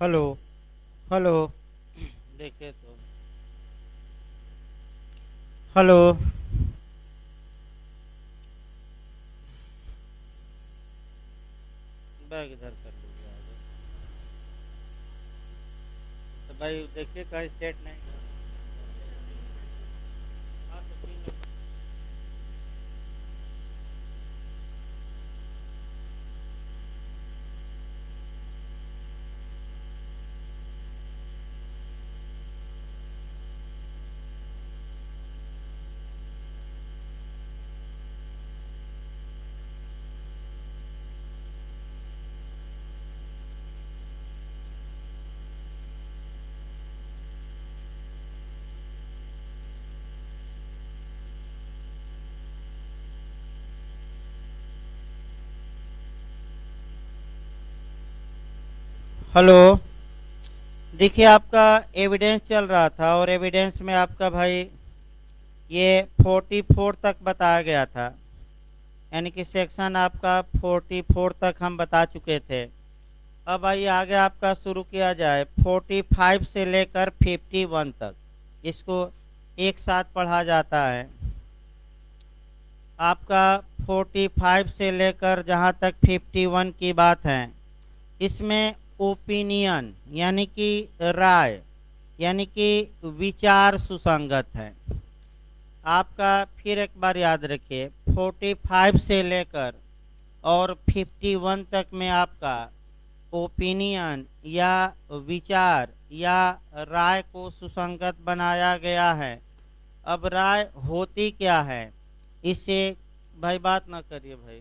Hello. Hello. देखे तो। Hello. Bag इधर कर लीजिए आगे। तो भाई देखिए कहीं सेट नहीं कर। हाँ तो 3 नंबर। हेलो। देखिए आपका एविडेंस चल रहा था और एविडेंस में आपका भाई ये 44 तक बताया गया था। यानी कि सेक्शन आपका 44 तक हम बता चुके थे। अब आइए आगे आपका शुरू किया जाए 45 से लेकर 51 तक। इसको एक साथ पढ़ा जाता है। आपका 45 से लेकर जहाँ तक 51 की बात है, इसमें ओपिनियन यानी कि राय यानी कि विचार सुसंगत है। आपका फिर एक बार याद रखिए 45 से लेकर और 51 तक में आपका ओपिनियन या विचार या राय को सुसंगत बनाया गया है। अब राय होती क्या है, इससे भाई बात ना करिए भाई।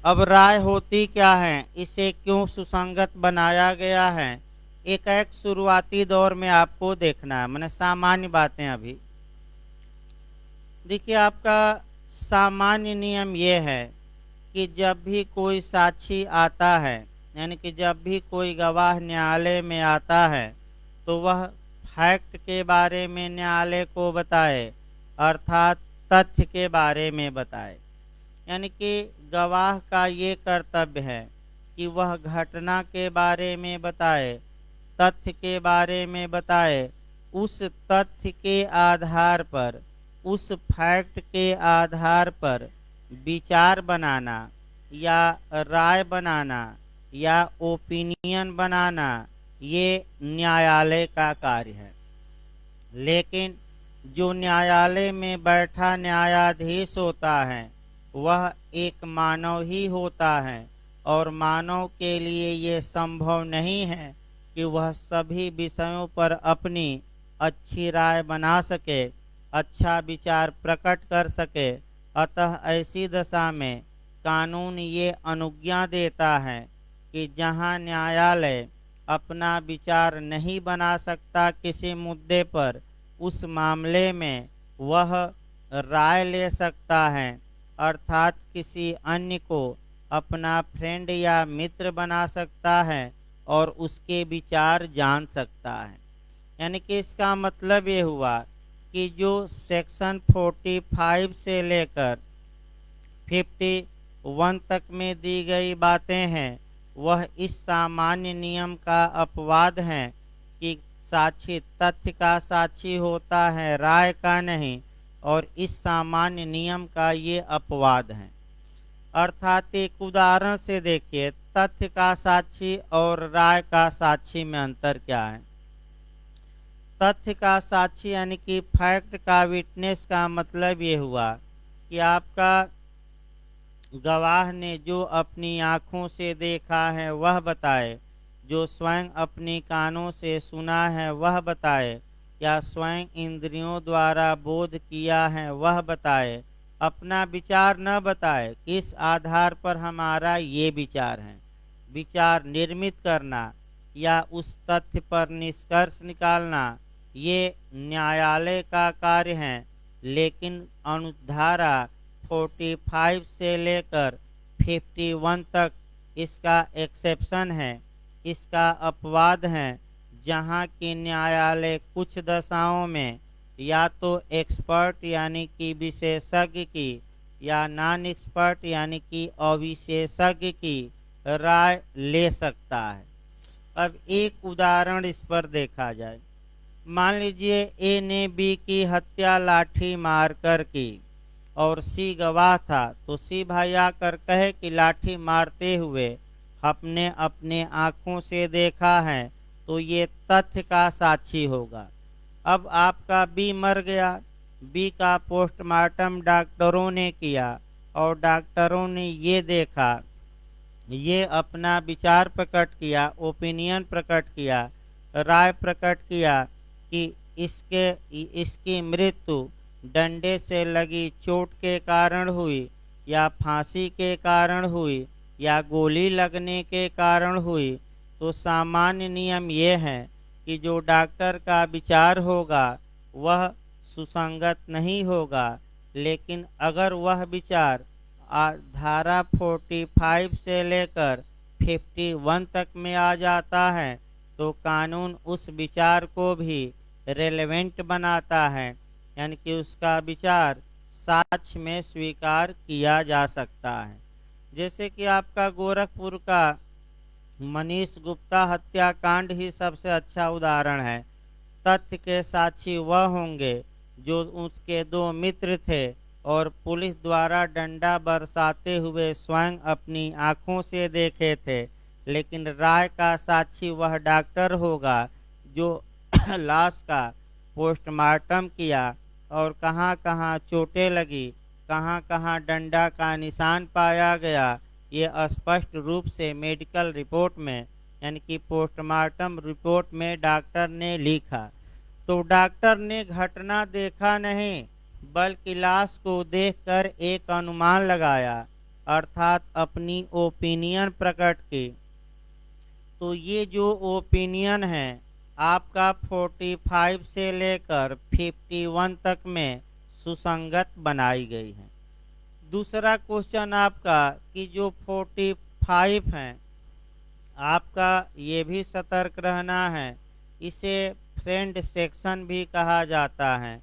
अब राय होती क्या है, इसे क्यों सुसंगत बनाया गया है, एक एक शुरुआती दौर में आपको देखना है। मैंने सामान्य बातें अभी देखिए। आपका सामान्य नियम यह है कि जब भी कोई साक्षी आता है, यानी कि जब भी कोई गवाह न्यायालय में आता है, तो वह फैक्ट के बारे में न्यायालय को बताए, अर्थात तथ्य के बारे में बताए। यानी कि गवाह का ये कर्तव्य है कि वह घटना के बारे में बताए, तथ्य के बारे में बताए। उस तथ्य के आधार पर, उस फैक्ट के आधार पर विचार बनाना या राय बनाना या ओपिनियन बनाना, ये न्यायालय का कार्य है। लेकिन जो न्यायालय में बैठा न्यायाधीश होता है, वह एक मानव ही होता है और मानव के लिए ये संभव नहीं है कि वह सभी विषयों पर अपनी अच्छी राय बना सके, अच्छा विचार प्रकट कर सके। अतः ऐसी दशा में कानून ये अनुज्ञा देता है कि जहां न्यायालय अपना विचार नहीं बना सकता किसी मुद्दे पर, उस मामले में वह राय ले सकता है, अर्थात किसी अन्य को अपना फ्रेंड या मित्र बना सकता है और उसके विचार जान सकता है। यानी कि इसका मतलब ये हुआ कि जो सेक्शन 45 से लेकर 51 तक में दी गई बातें हैं, वह इस सामान्य नियम का अपवाद है कि साक्षी तथ्य का साक्षी होता है, राय का नहीं। और इस सामान्य नियम का ये अपवाद है। अर्थात एक उदाहरण से देखिए, तथ्य का साक्षी और राय का साक्षी में अंतर क्या है। तथ्य का साक्षी यानी कि फैक्ट का विटनेस का मतलब ये हुआ कि आपका गवाह ने जो अपनी आँखों से देखा है वह बताए, जो स्वयं अपनी कानों से सुना है वह बताए, या स्वयं इंद्रियों द्वारा बोध किया है वह बताए। अपना विचार न बताए, किस आधार पर हमारा ये विचार है। विचार निर्मित करना या उस तथ्य पर निष्कर्ष निकालना, ये न्यायालय का कार्य है। लेकिन अनुधारा 45 से लेकर 51 तक इसका एक्सेप्शन है, इसका अपवाद है, जहाँ की न्यायालय कुछ दशाओं में या तो एक्सपर्ट यानी कि विशेषज्ञ की या नॉन एक्सपर्ट यानी कि अविशेषज्ञ की राय ले सकता है। अब एक उदाहरण इस पर देखा जाए। मान लीजिए ए ने बी की हत्या लाठी मारकर की और सी गवाह था, तो सी भाई आकर कहे कि लाठी मारते हुए अपने अपने आंखों से देखा है, तो ये तथ्य का साक्षी होगा। अब आपका बी मर गया, बी का पोस्टमार्टम डॉक्टरों ने किया और डॉक्टरों ने ये देखा, ये अपना विचार प्रकट किया, ओपिनियन प्रकट किया, राय प्रकट किया कि इसकी मृत्यु डंडे से लगी चोट के कारण हुई या फांसी के कारण हुई या गोली लगने के कारण हुई। तो सामान्य नियम ये है कि जो डॉक्टर का विचार होगा वह सुसंगत नहीं होगा, लेकिन अगर वह विचार धारा 45 से लेकर 51 तक में आ जाता है तो कानून उस विचार को भी रेलेवेंट बनाता है, यानी कि उसका विचार साक्ष्य में स्वीकार किया जा सकता है। जैसे कि आपका गोरखपुर का मनीष गुप्ता हत्याकांड ही सबसे अच्छा उदाहरण है। तथ्य के साक्षी वह होंगे जो उसके दो मित्र थे और पुलिस द्वारा डंडा बरसाते हुए स्वयं अपनी आंखों से देखे थे, लेकिन राय का साक्षी वह डॉक्टर होगा जो लाश का पोस्टमार्टम किया और कहाँ कहाँ चोटें लगी, कहाँ कहाँ डंडा का निशान पाया गया, ये स्पष्ट रूप से मेडिकल रिपोर्ट में यानी कि पोस्टमार्टम रिपोर्ट में डॉक्टर ने लिखा। तो डॉक्टर ने घटना देखा नहीं बल्कि लाश को देखकर एक अनुमान लगाया, अर्थात अपनी ओपिनियन प्रकट की। तो ये जो ओपिनियन है आपका 45 से लेकर 51 तक में सुसंगत बनाई गई है। दूसरा क्वेश्चन आपका कि जो 45 है आपका ये भी सतर्क रहना है, इसे फ्रेंड सेक्शन भी कहा जाता है,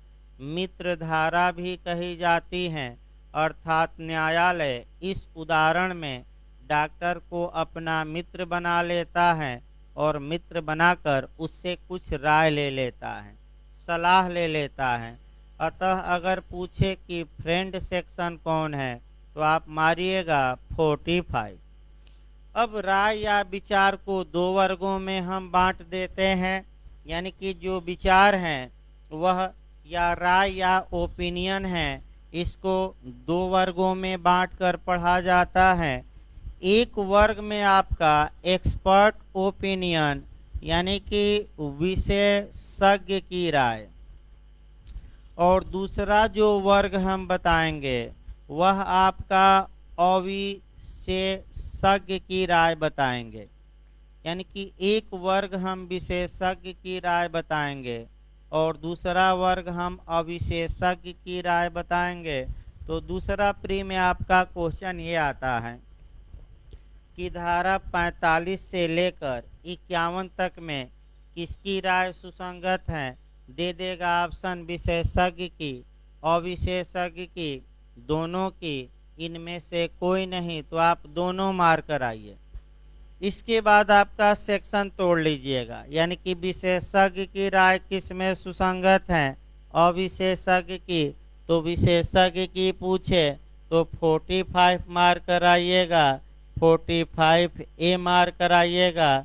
मित्र धारा भी कही जाती है। अर्थात न्यायालय इस उदाहरण में डॉक्टर को अपना मित्र बना लेता है और मित्र बनाकर उससे कुछ राय ले लेता है, सलाह ले लेता है। अतः अगर पूछे कि फ्रेंड सेक्शन कौन है तो आप मारिएगा 45। अब राय या विचार को दो वर्गों में हम बांट देते हैं, यानी कि जो विचार हैं वह या राय या ओपिनियन है, इसको दो वर्गों में बांटकर पढ़ा जाता है। एक वर्ग में आपका एक्सपर्ट ओपिनियन यानी कि विशेषज्ञ की राय, और दूसरा जो वर्ग हम बताएंगे वह आपका अविशेषज्ञ की राय बताएंगे। यानी कि एक वर्ग हम विशेषज्ञ की राय बताएंगे और दूसरा वर्ग हम अविशेषज्ञ की राय बताएंगे। तो दूसरा प्री में आपका क्वेश्चन ये आता है कि धारा 45 से लेकर 51 तक में किसकी राय सुसंगत है। दे देगा ऑप्शन विशेषज्ञ की, अविशेषज्ञ की, दोनों की, इनमें से कोई नहीं, तो आप दोनों मार कर आइए। इसके बाद आपका सेक्शन तोड़ लीजिएगा, यानी कि विशेषज्ञ की राय किस में सुसंगत है, अविशेषज्ञ की, तो विशेषज्ञ की पूछे तो 45 मार कर आइएगा, 45 ए मार कर आइएगा,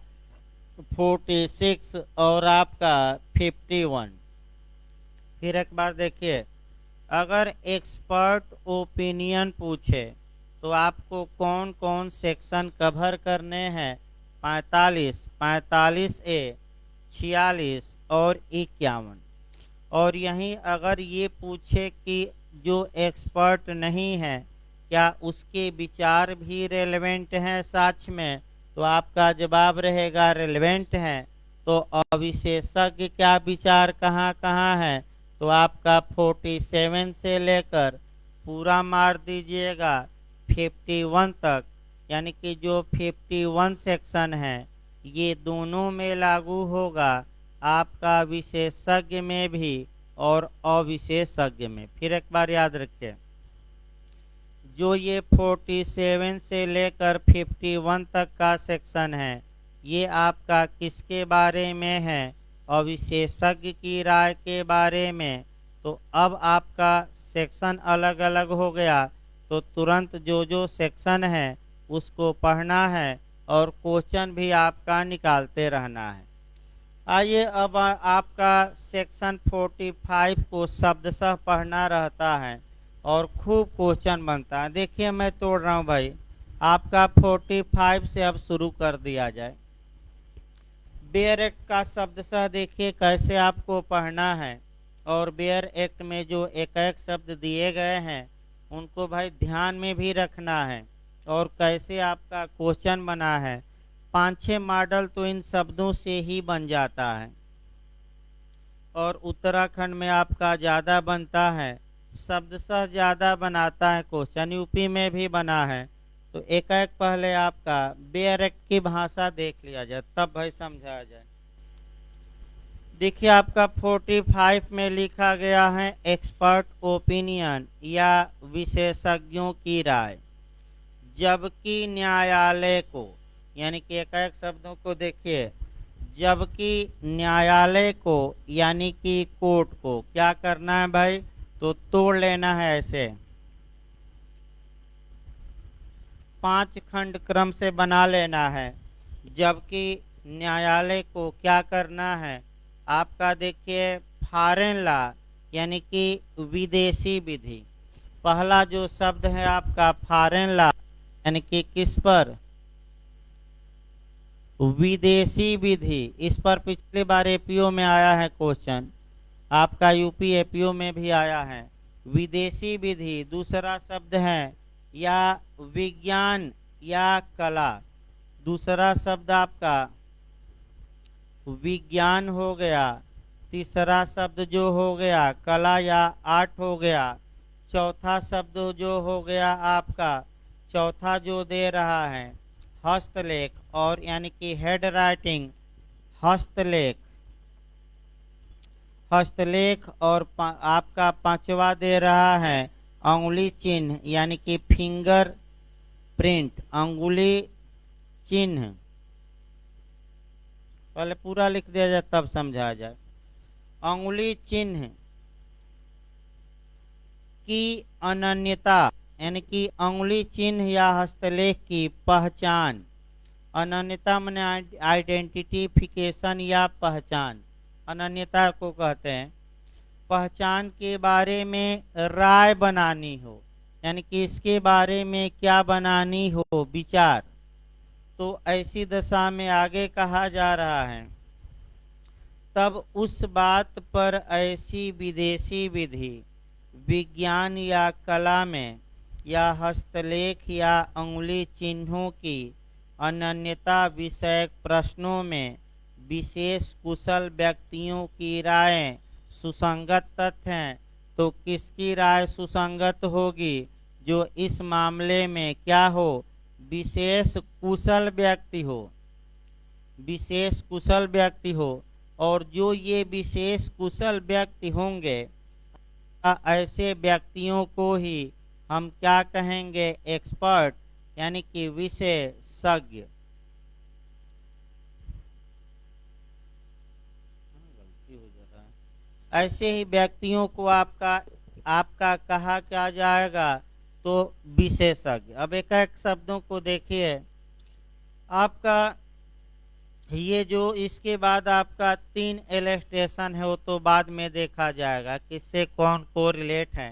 46 और आपका 51। फिर एक बार देखिए, अगर एक्सपर्ट ओपिनियन पूछे तो आपको कौन कौन सेक्शन कवर करने हैं, 45, 45 ए, 46 और 51। और यहीं अगर ये पूछे कि जो एक्सपर्ट नहीं है क्या उसके विचार भी रेलेवेंट हैं साक्ष्य में, तो आपका जवाब रहेगा रेलेवेंट है। तो अविशेषज्ञ क्या विचार कहाँ कहाँ है, तो आपका 47 से लेकर पूरा मार दीजिएगा 51 तक, यानी कि जो 51 सेक्शन है ये दोनों में लागू होगा, आपका विशेषज्ञ में भी और अविशेषज्ञ में। फिर एक बार याद रखिए, जो ये 47 से लेकर 51 तक का सेक्शन है, ये आपका किसके बारे में है? और विशेषज्ञ की राय के बारे में। तो अब आपका सेक्शन अलग अलग हो गया, तो तुरंत जो जो सेक्शन है उसको पढ़ना है और क्वेश्चन भी आपका निकालते रहना है। आइए अब आपका सेक्शन 45 को शब्दशः पढ़ना रहता है और खूब क्वेश्चन बनता है। देखिए मैं तोड़ रहा हूँ भाई, आपका 45 से अब शुरू कर दिया जाए। बेयर एक्ट का शब्दशः देखिए कैसे आपको पढ़ना है, और बेयर एक्ट में जो एक एक शब्द दिए गए हैं उनको भाई ध्यान में भी रखना है, और कैसे आपका क्वेश्चन बना है। 5-6 मॉडल तो इन शब्दों से ही बन जाता है, और उत्तराखंड में आपका ज़्यादा बनता है, शब्दशः ज़्यादा बनाता है क्वेश्चन, यूपी में भी बना है। तो एक एक पहले आपका बेयर एक्ट की भाषा देख लिया जाए, तब भाई समझा जाए। देखिए आपका 45 में लिखा गया है एक्सपर्ट ओपिनियन या विशेषज्ञों की राय। जबकि न्यायालय को, यानी कि एक एक शब्दों को देखिए, जबकि न्यायालय को यानी कि कोर्ट को क्या करना है भाई? तो तोड़ लेना है ऐसे 5 खंड क्रम से बना लेना है। जबकि न्यायालय को क्या करना है आपका? देखिए फॉरेन लॉ यानी कि विदेशी विधि। पहला जो शब्द है आपका फॉरेन लॉ, यानी कि किस पर? विदेशी विधि। इस पर पिछली बार एपीओ में आया है क्वेश्चन, आपका यूपी एपीओ में भी आया है। विदेशी विधि। दूसरा शब्द है या विज्ञान या कला। दूसरा शब्द आपका विज्ञान हो गया। तीसरा शब्द जो हो गया कला या आर्ट हो गया। चौथा शब्द जो हो गया आपका, चौथा जो दे रहा है हस्तलेख, और यानी कि हेड राइटिंग, हस्तलेख, हस्तलेख। और आपका पांचवा दे रहा है अंगुली चिन्ह, यानी कि फिंगर प्रिंट, अंगुली चिन्ह। पहले पूरा लिख दिया जाए तब समझा जाए। अंगुली चिन्ह की अनन्यता, यानी कि अंगुली चिन्ह या हस्तलेख की पहचान। अनन्यता माने आइडेंटिफिकेशन या पहचान, अनन्यता को कहते हैं। पहचान के बारे में राय बनानी हो, यानी कि इसके बारे में क्या बनानी हो, विचार। तो ऐसी दशा में आगे कहा जा रहा है, तब उस बात पर ऐसी विदेशी विधि विज्ञान या कला में या हस्तलेख या अंगुली चिन्हों की अनन्यता विषयक प्रश्नों में विशेष कुशल व्यक्तियों की राय सुसंगत तथ्य हैं। तो किसकी राय सुसंगत होगी? जो इस मामले में क्या हो? विशेष कुशल व्यक्ति हो, विशेष कुशल व्यक्ति हो। और जो ये विशेष कुशल व्यक्ति होंगे, ऐसे व्यक्तियों को ही हम क्या कहेंगे? एक्सपर्ट, यानी कि विशेषज्ञ। ऐसे ही व्यक्तियों को आपका कहा क्या जाएगा? तो विशेषज्ञ। अब एक एक शब्दों को देखिए आपका, ये जो इसके बाद आपका 3 इलस्ट्रेशन है वो तो बाद में देखा जाएगा किससे कौन को रिलेट है।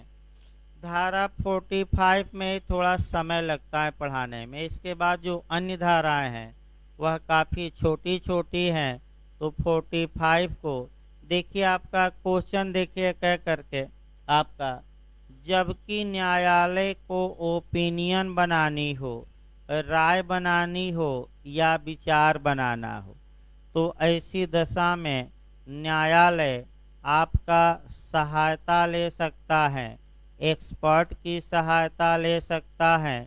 धारा 45 में थोड़ा समय लगता है पढ़ाने में, इसके बाद जो अन्य धाराएं हैं वह काफ़ी छोटी छोटी हैं। तो 45 को देखिए, आपका क्वेश्चन देखिए कह करके आपका, जबकि न्यायालय को ओपिनियन बनानी हो, राय बनानी हो या विचार बनाना हो, तो ऐसी दशा में न्यायालय आपका सहायता ले सकता है, एक्सपर्ट की सहायता ले सकता है।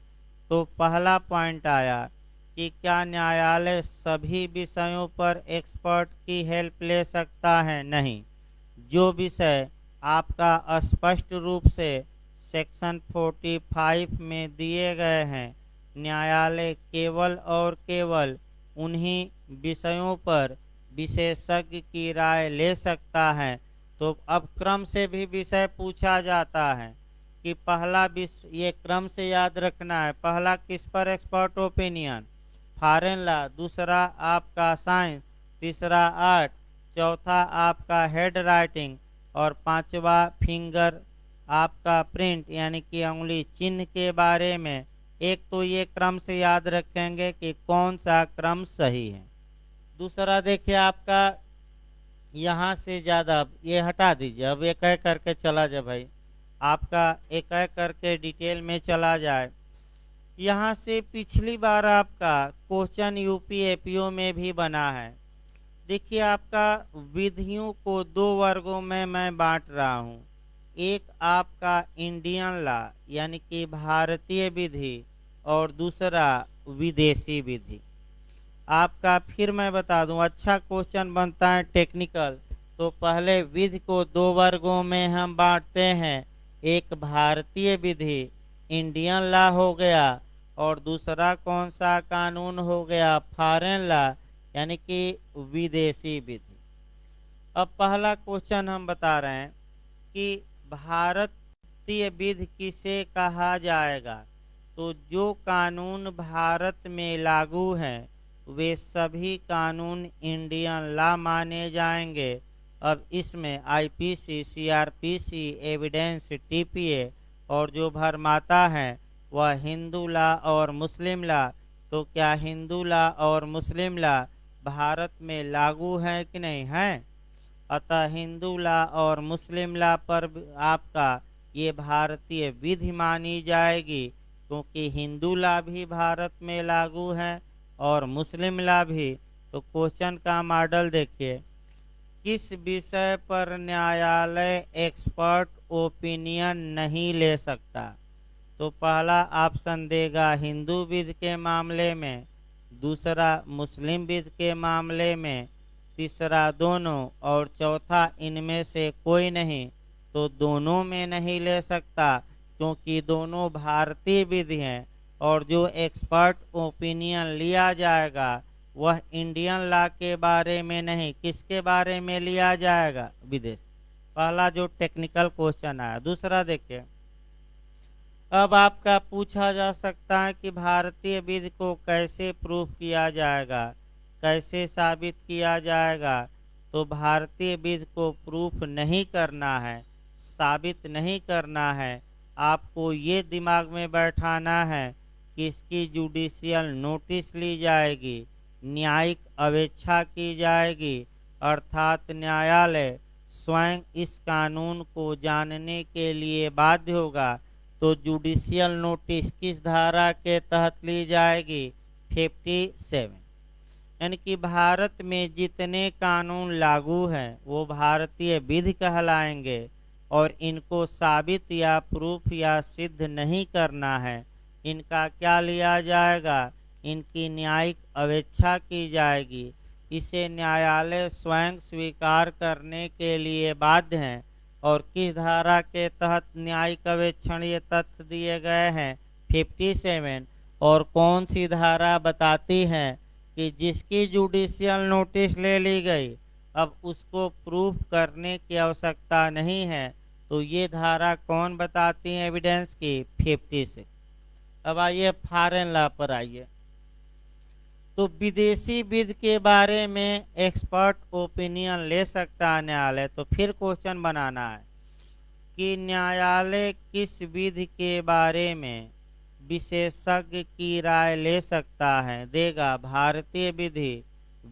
तो पहला पॉइंट आया कि क्या न्यायालय सभी विषयों पर एक्सपर्ट की हेल्प ले सकता है? नहीं। जो विषय आपका स्पष्ट रूप से सेक्शन 45 में दिए गए हैं, न्यायालय केवल और केवल उन्हीं विषयों पर विशेषज्ञ की राय ले सकता है। तो अब क्रम से भी विषय पूछा जाता है कि पहला विषय, ये क्रम से याद रखना है, पहला किस पर एक्सपर्ट ओपिनियन, फॉरेन लॉ, दूसरा आपका साइंस, तीसरा आर्ट, चौथा आपका हेड राइटिंग और पांचवा फिंगर आपका प्रिंट यानी कि उंगली चिन्ह के बारे में। एक तो ये क्रम से याद रखेंगे कि कौन सा क्रम सही है। दूसरा देखिए आपका यहाँ से ज़्यादा ये हटा दीजिए, अब एक एक करके चला जाए भाई, आपका एक एक करके डिटेल में चला जाए। यहाँ से पिछली बार आपका क्वेश्चन यूपी एपीओ में भी बना है। देखिए आपका विधियों को दो वर्गों में मैं बांट रहा हूँ, एक आपका इंडियन लॉ यानी कि भारतीय विधि और दूसरा विदेशी विधि। आपका फिर मैं बता दूं, अच्छा क्वेश्चन बनता है टेक्निकल, तो पहले विधि को दो वर्गों में हम बांटते हैं, एक भारतीय विधि इंडियन लॉ हो गया और दूसरा कौन सा कानून हो गया, फॉरेन लॉ यानी कि विदेशी विधि। अब पहला क्वेश्चन हम बता रहे हैं कि भारतीय विधि किसे कहा जाएगा। तो जो कानून भारत में लागू हैं वे सभी कानून इंडियन लॉ माने जाएंगे। अब इसमें आईपीसी, सीआरपीसी, एविडेंस, टीपीए और जो भरमाता है वह हिंदू लॉ और मुस्लिम लॉ। तो क्या हिंदू लॉ और मुस्लिम लॉ भारत में लागू है कि नहीं है? अतः हिंदू लॉ और मुस्लिम लॉ पर आपका ये भारतीय विधि मानी जाएगी, क्योंकि हिंदू लॉ भी भारत में लागू है और मुस्लिम लॉ भी। तो क्वेश्चन का मॉडल देखिए, किस विषय पर न्यायालय एक्सपर्ट ओपिनियन नहीं ले सकता। तो पहला ऑप्शन देगा हिंदू विधि के मामले में, दूसरा मुस्लिम विधि के मामले में, तीसरा दोनों और चौथा इनमें से कोई नहीं। तो दोनों में नहीं ले सकता क्योंकि दोनों भारतीय विधि हैं और जो एक्सपर्ट ओपिनियन लिया जाएगा वह इंडियन लॉ के बारे में नहीं, किसके बारे में लिया जाएगा, विदेश। पहला जो टेक्निकल क्वेश्चन आया। दूसरा देखिए, अब आपका पूछा जा सकता है कि भारतीय विधि को कैसे प्रूफ किया जाएगा, कैसे साबित किया जाएगा। तो भारतीय विधि को प्रूफ नहीं करना है, साबित नहीं करना है, आपको ये दिमाग में बैठाना है कि इसकी जुडिशियल नोटिस ली जाएगी, न्यायिक अवेक्षा की जाएगी, अर्थात न्यायालय स्वयं इस कानून को जानने के लिए बाध्य होगा। तो जुडिशियल नोटिस किस धारा के तहत ली जाएगी, 57। यानी कि भारत में जितने कानून लागू हैं वो भारतीय विधि कहलाएंगे और इनको साबित या प्रूफ या सिद्ध नहीं करना है। इनका क्या लिया जाएगा, इनकी न्यायिक अवेक्षा की जाएगी। इसे न्यायालय स्वयं स्वीकार करने के लिए बाध्य हैं। और किस धारा के तहत न्यायिक अवेक्षण ये तथ्य दिए गए हैं, 57। और कौन सी धारा बताती है कि जिसकी जुडिशियल नोटिस ले ली गई अब उसको प्रूफ करने की आवश्यकता नहीं है। तो ये धारा कौन बताती है एविडेंस की, 56। अब आइए फॉरेन लॉ पर आइए। तो विदेशी विधि के बारे में एक्सपर्ट ओपिनियन ले सकता है न्यायालय। तो फिर क्वेश्चन बनाना है कि न्यायालय किस विधि के बारे में विशेषज्ञ की राय ले सकता है। देगा भारतीय विधि,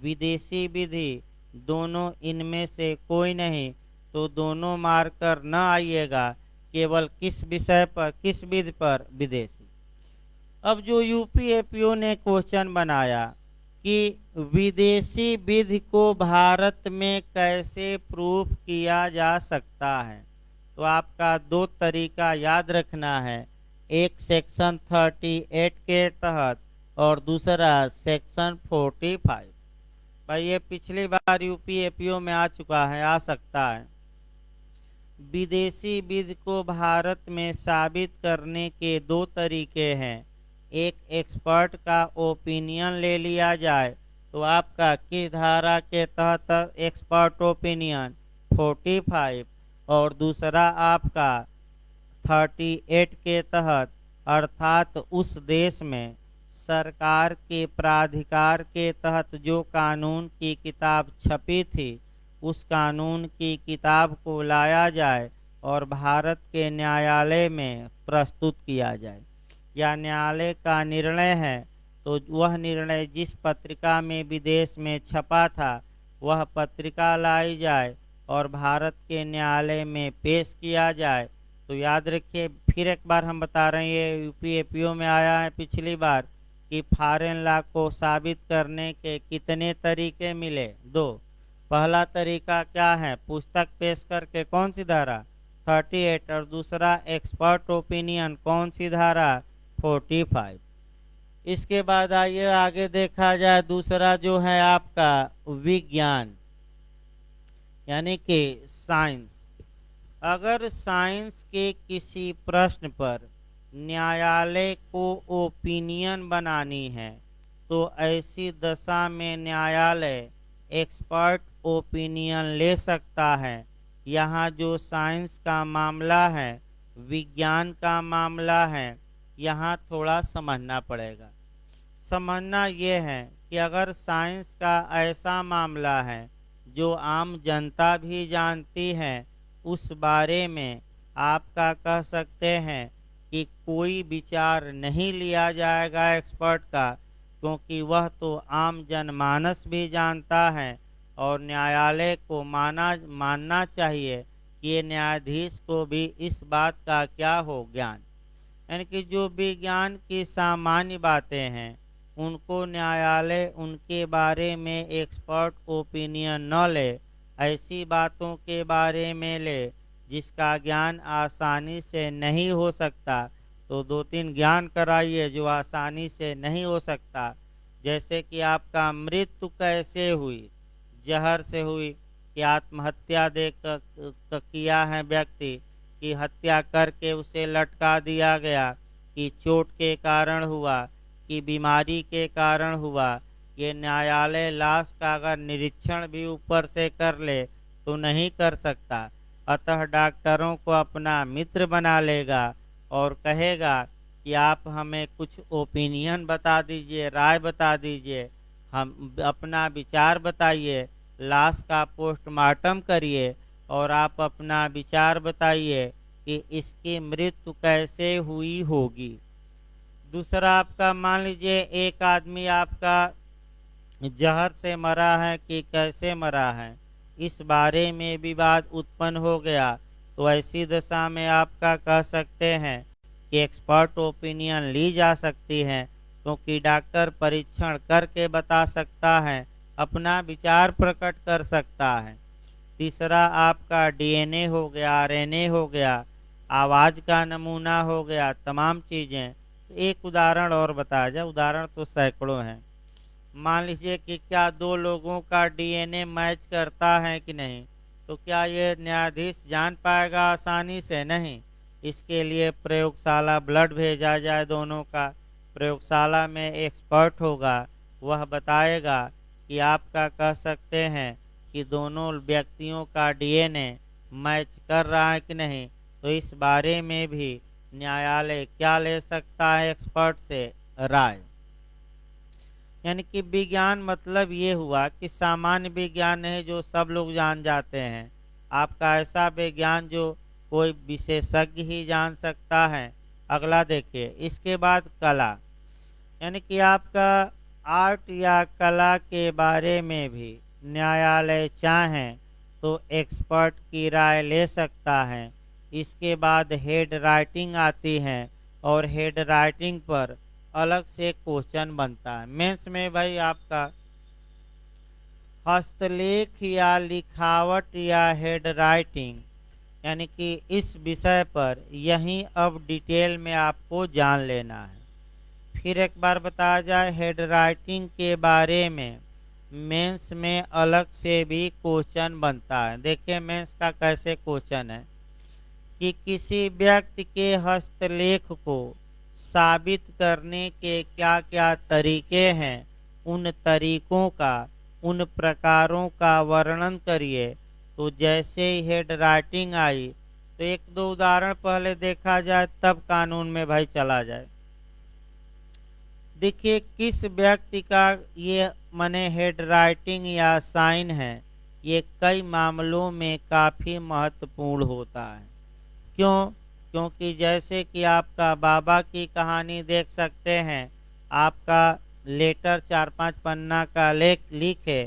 विदेशी विधि, दोनों इनमें से कोई नहीं। तो दोनों मारकर न आइएगा, केवल किस विषय पर, किस विधि पर, विदेशी। अब जो यूपीएपीओ ने क्वेश्चन बनाया कि विदेशी विधि को भारत में कैसे प्रूफ किया जा सकता है, तो आपका दो तरीका याद रखना है, एक सेक्शन 38 के तहत और दूसरा सेक्शन 45। भाई ये पिछली बार यूपीएपीओ में आ चुका है, आ सकता है। विदेशी विधि को भारत में साबित करने के दो तरीके हैं। एक एक्सपर्ट का ओपिनियन ले लिया जाए तो आपका किस धारा के तहत एक्सपर्ट ओपिनियन 45, और दूसरा आपका 38 के तहत, अर्थात उस देश में सरकार के प्राधिकार के तहत जो कानून की किताब छपी थी उस कानून की किताब को लाया जाए और भारत के न्यायालय में प्रस्तुत किया जाए। या न्यायालय का निर्णय है तो वह निर्णय जिस पत्रिका में विदेश में छपा था वह पत्रिका लाई जाए और भारत के न्यायालय में पेश किया जाए। तो याद रखिए, फिर एक बार हम बता रहे हैं, ये यूपी एपीओ में आया है पिछली बार कि फॉरेन लॉ को साबित करने के कितने तरीके मिले? दो। पहला तरीका क्या है? पुस्तक पेश करके। कौन सी धारा? 38। और दूसरा एक्सपर्ट ओपिनियन। कौन सी धारा? 45। इसके बाद आइए आगे देखा जाए, दूसरा जो है आपका विज्ञान यानी कि साइंस। अगर साइंस के किसी प्रश्न पर न्यायालय को ओपिनियन बनानी है तो ऐसी दशा में न्यायालय एक्सपर्ट ओपिनियन ले सकता है। यहाँ जो साइंस का मामला है, विज्ञान का मामला है, यहाँ थोड़ा समझना पड़ेगा। समझना ये है कि अगर साइंस का ऐसा मामला है जो आम जनता भी जानती है, उस बारे में आपका कह सकते हैं कि कोई विचार नहीं लिया जाएगा एक्सपर्ट का, क्योंकि वह तो आम जनमानस भी जानता है और न्यायालय को मानना चाहिए कि ये न्यायाधीश को भी इस बात का क्या हो ज्ञान। यानी कि जो विज्ञान की सामान्य बातें हैं उनको न्यायालय उनके बारे में एक्सपर्ट ओपिनियन न ले, ऐसी बातों के बारे में ले जिसका ज्ञान आसानी से नहीं हो सकता तो दो तीन ज्ञान कराइए जो आसानी से नहीं हो सकता। जैसे कि आपका मृत्यु कैसे हुई? जहर से हुई कि आत्महत्या किया है व्यक्ति, की हत्या करके उसे लटका दिया गया, कि चोट के कारण हुआ, कि बीमारी के कारण हुआ। ये न्यायालय लाश का अगर निरीक्षण भी ऊपर से कर ले तो नहीं कर सकता, अतः डॉक्टरों को अपना मित्र बना लेगा और कहेगा कि आप हमें कुछ ओपिनियन बता दीजिए, राय बता दीजिए, हम अपना विचार बताइए, लाश का पोस्टमार्टम करिए और आप अपना विचार बताइए कि इसकी मृत्यु कैसे हुई होगी। दूसरा आपका मान लीजिए एक आदमी आपका जहर से मरा है कि कैसे मरा है, इस बारे में विवाद उत्पन्न हो गया, तो ऐसी दशा में आपका कह सकते हैं कि एक्सपर्ट ओपिनियन ली जा सकती है, क्योंकि डॉक्टर परीक्षण करके बता सकता है, अपना विचार प्रकट कर सकता है। तीसरा आपका डीएनए हो गया, आरएनए हो गया, आवाज़ का नमूना हो गया, तमाम चीज़ें। एक उदाहरण और बताया जाए, उदाहरण तो सैकड़ों हैं। मान लीजिए कि क्या दो लोगों का डीएनए मैच करता है कि नहीं, तो क्या ये न्यायाधीश जान पाएगा आसानी से? नहीं। इसके लिए प्रयोगशाला ब्लड भेजा जाए दोनों का, प्रयोगशाला में एक्सपर्ट होगा, वह बताएगा कि आपका कह सकते हैं कि दोनों व्यक्तियों का डीएनए मैच कर रहा है कि नहीं। तो इस बारे में भी न्यायालय क्या ले सकता है? एक्सपर्ट से राय। यानी कि विज्ञान मतलब ये हुआ कि सामान्य विज्ञान है जो सब लोग जान जाते हैं, आपका ऐसा विज्ञान जो कोई विशेषज्ञ ही जान सकता है। अगला देखिए, इसके बाद कला, यानी कि आपका आर्ट या कला के बारे में भी न्यायालय चाहें तो एक्सपर्ट की राय ले सकता है। इसके बाद हेड राइटिंग आती है और हेड राइटिंग पर अलग से क्वेश्चन बनता है मेंस में। भाई आपका हस्तलेख या लिखावट या हेड राइटिंग, यानी कि इस विषय पर यहीं अब डिटेल में आपको जान लेना है। फिर एक बार बताया जाए, हेड राइटिंग के बारे में मेंस में अलग से भी क्वेश्चन बनता है। देखिए मेंस का कैसे क्वेश्चन है, कि किसी व्यक्ति के हस्तलेख को साबित करने के क्या क्या तरीके हैं, उन तरीकों का, उन प्रकारों का वर्णन करिए। तो जैसे ही हेड राइटिंग आई तो एक दो उदाहरण पहले देखा जाए, तब कानून में भाई चला जाए। देखिए किस व्यक्ति का ये माने हेड राइटिंग या साइन है, ये कई मामलों में काफी महत्वपूर्ण होता है। क्यों? क्योंकि जैसे कि आपका बाबा की कहानी देख सकते हैं, आपका लेटर 4-5 पन्ना का लेख लिखे,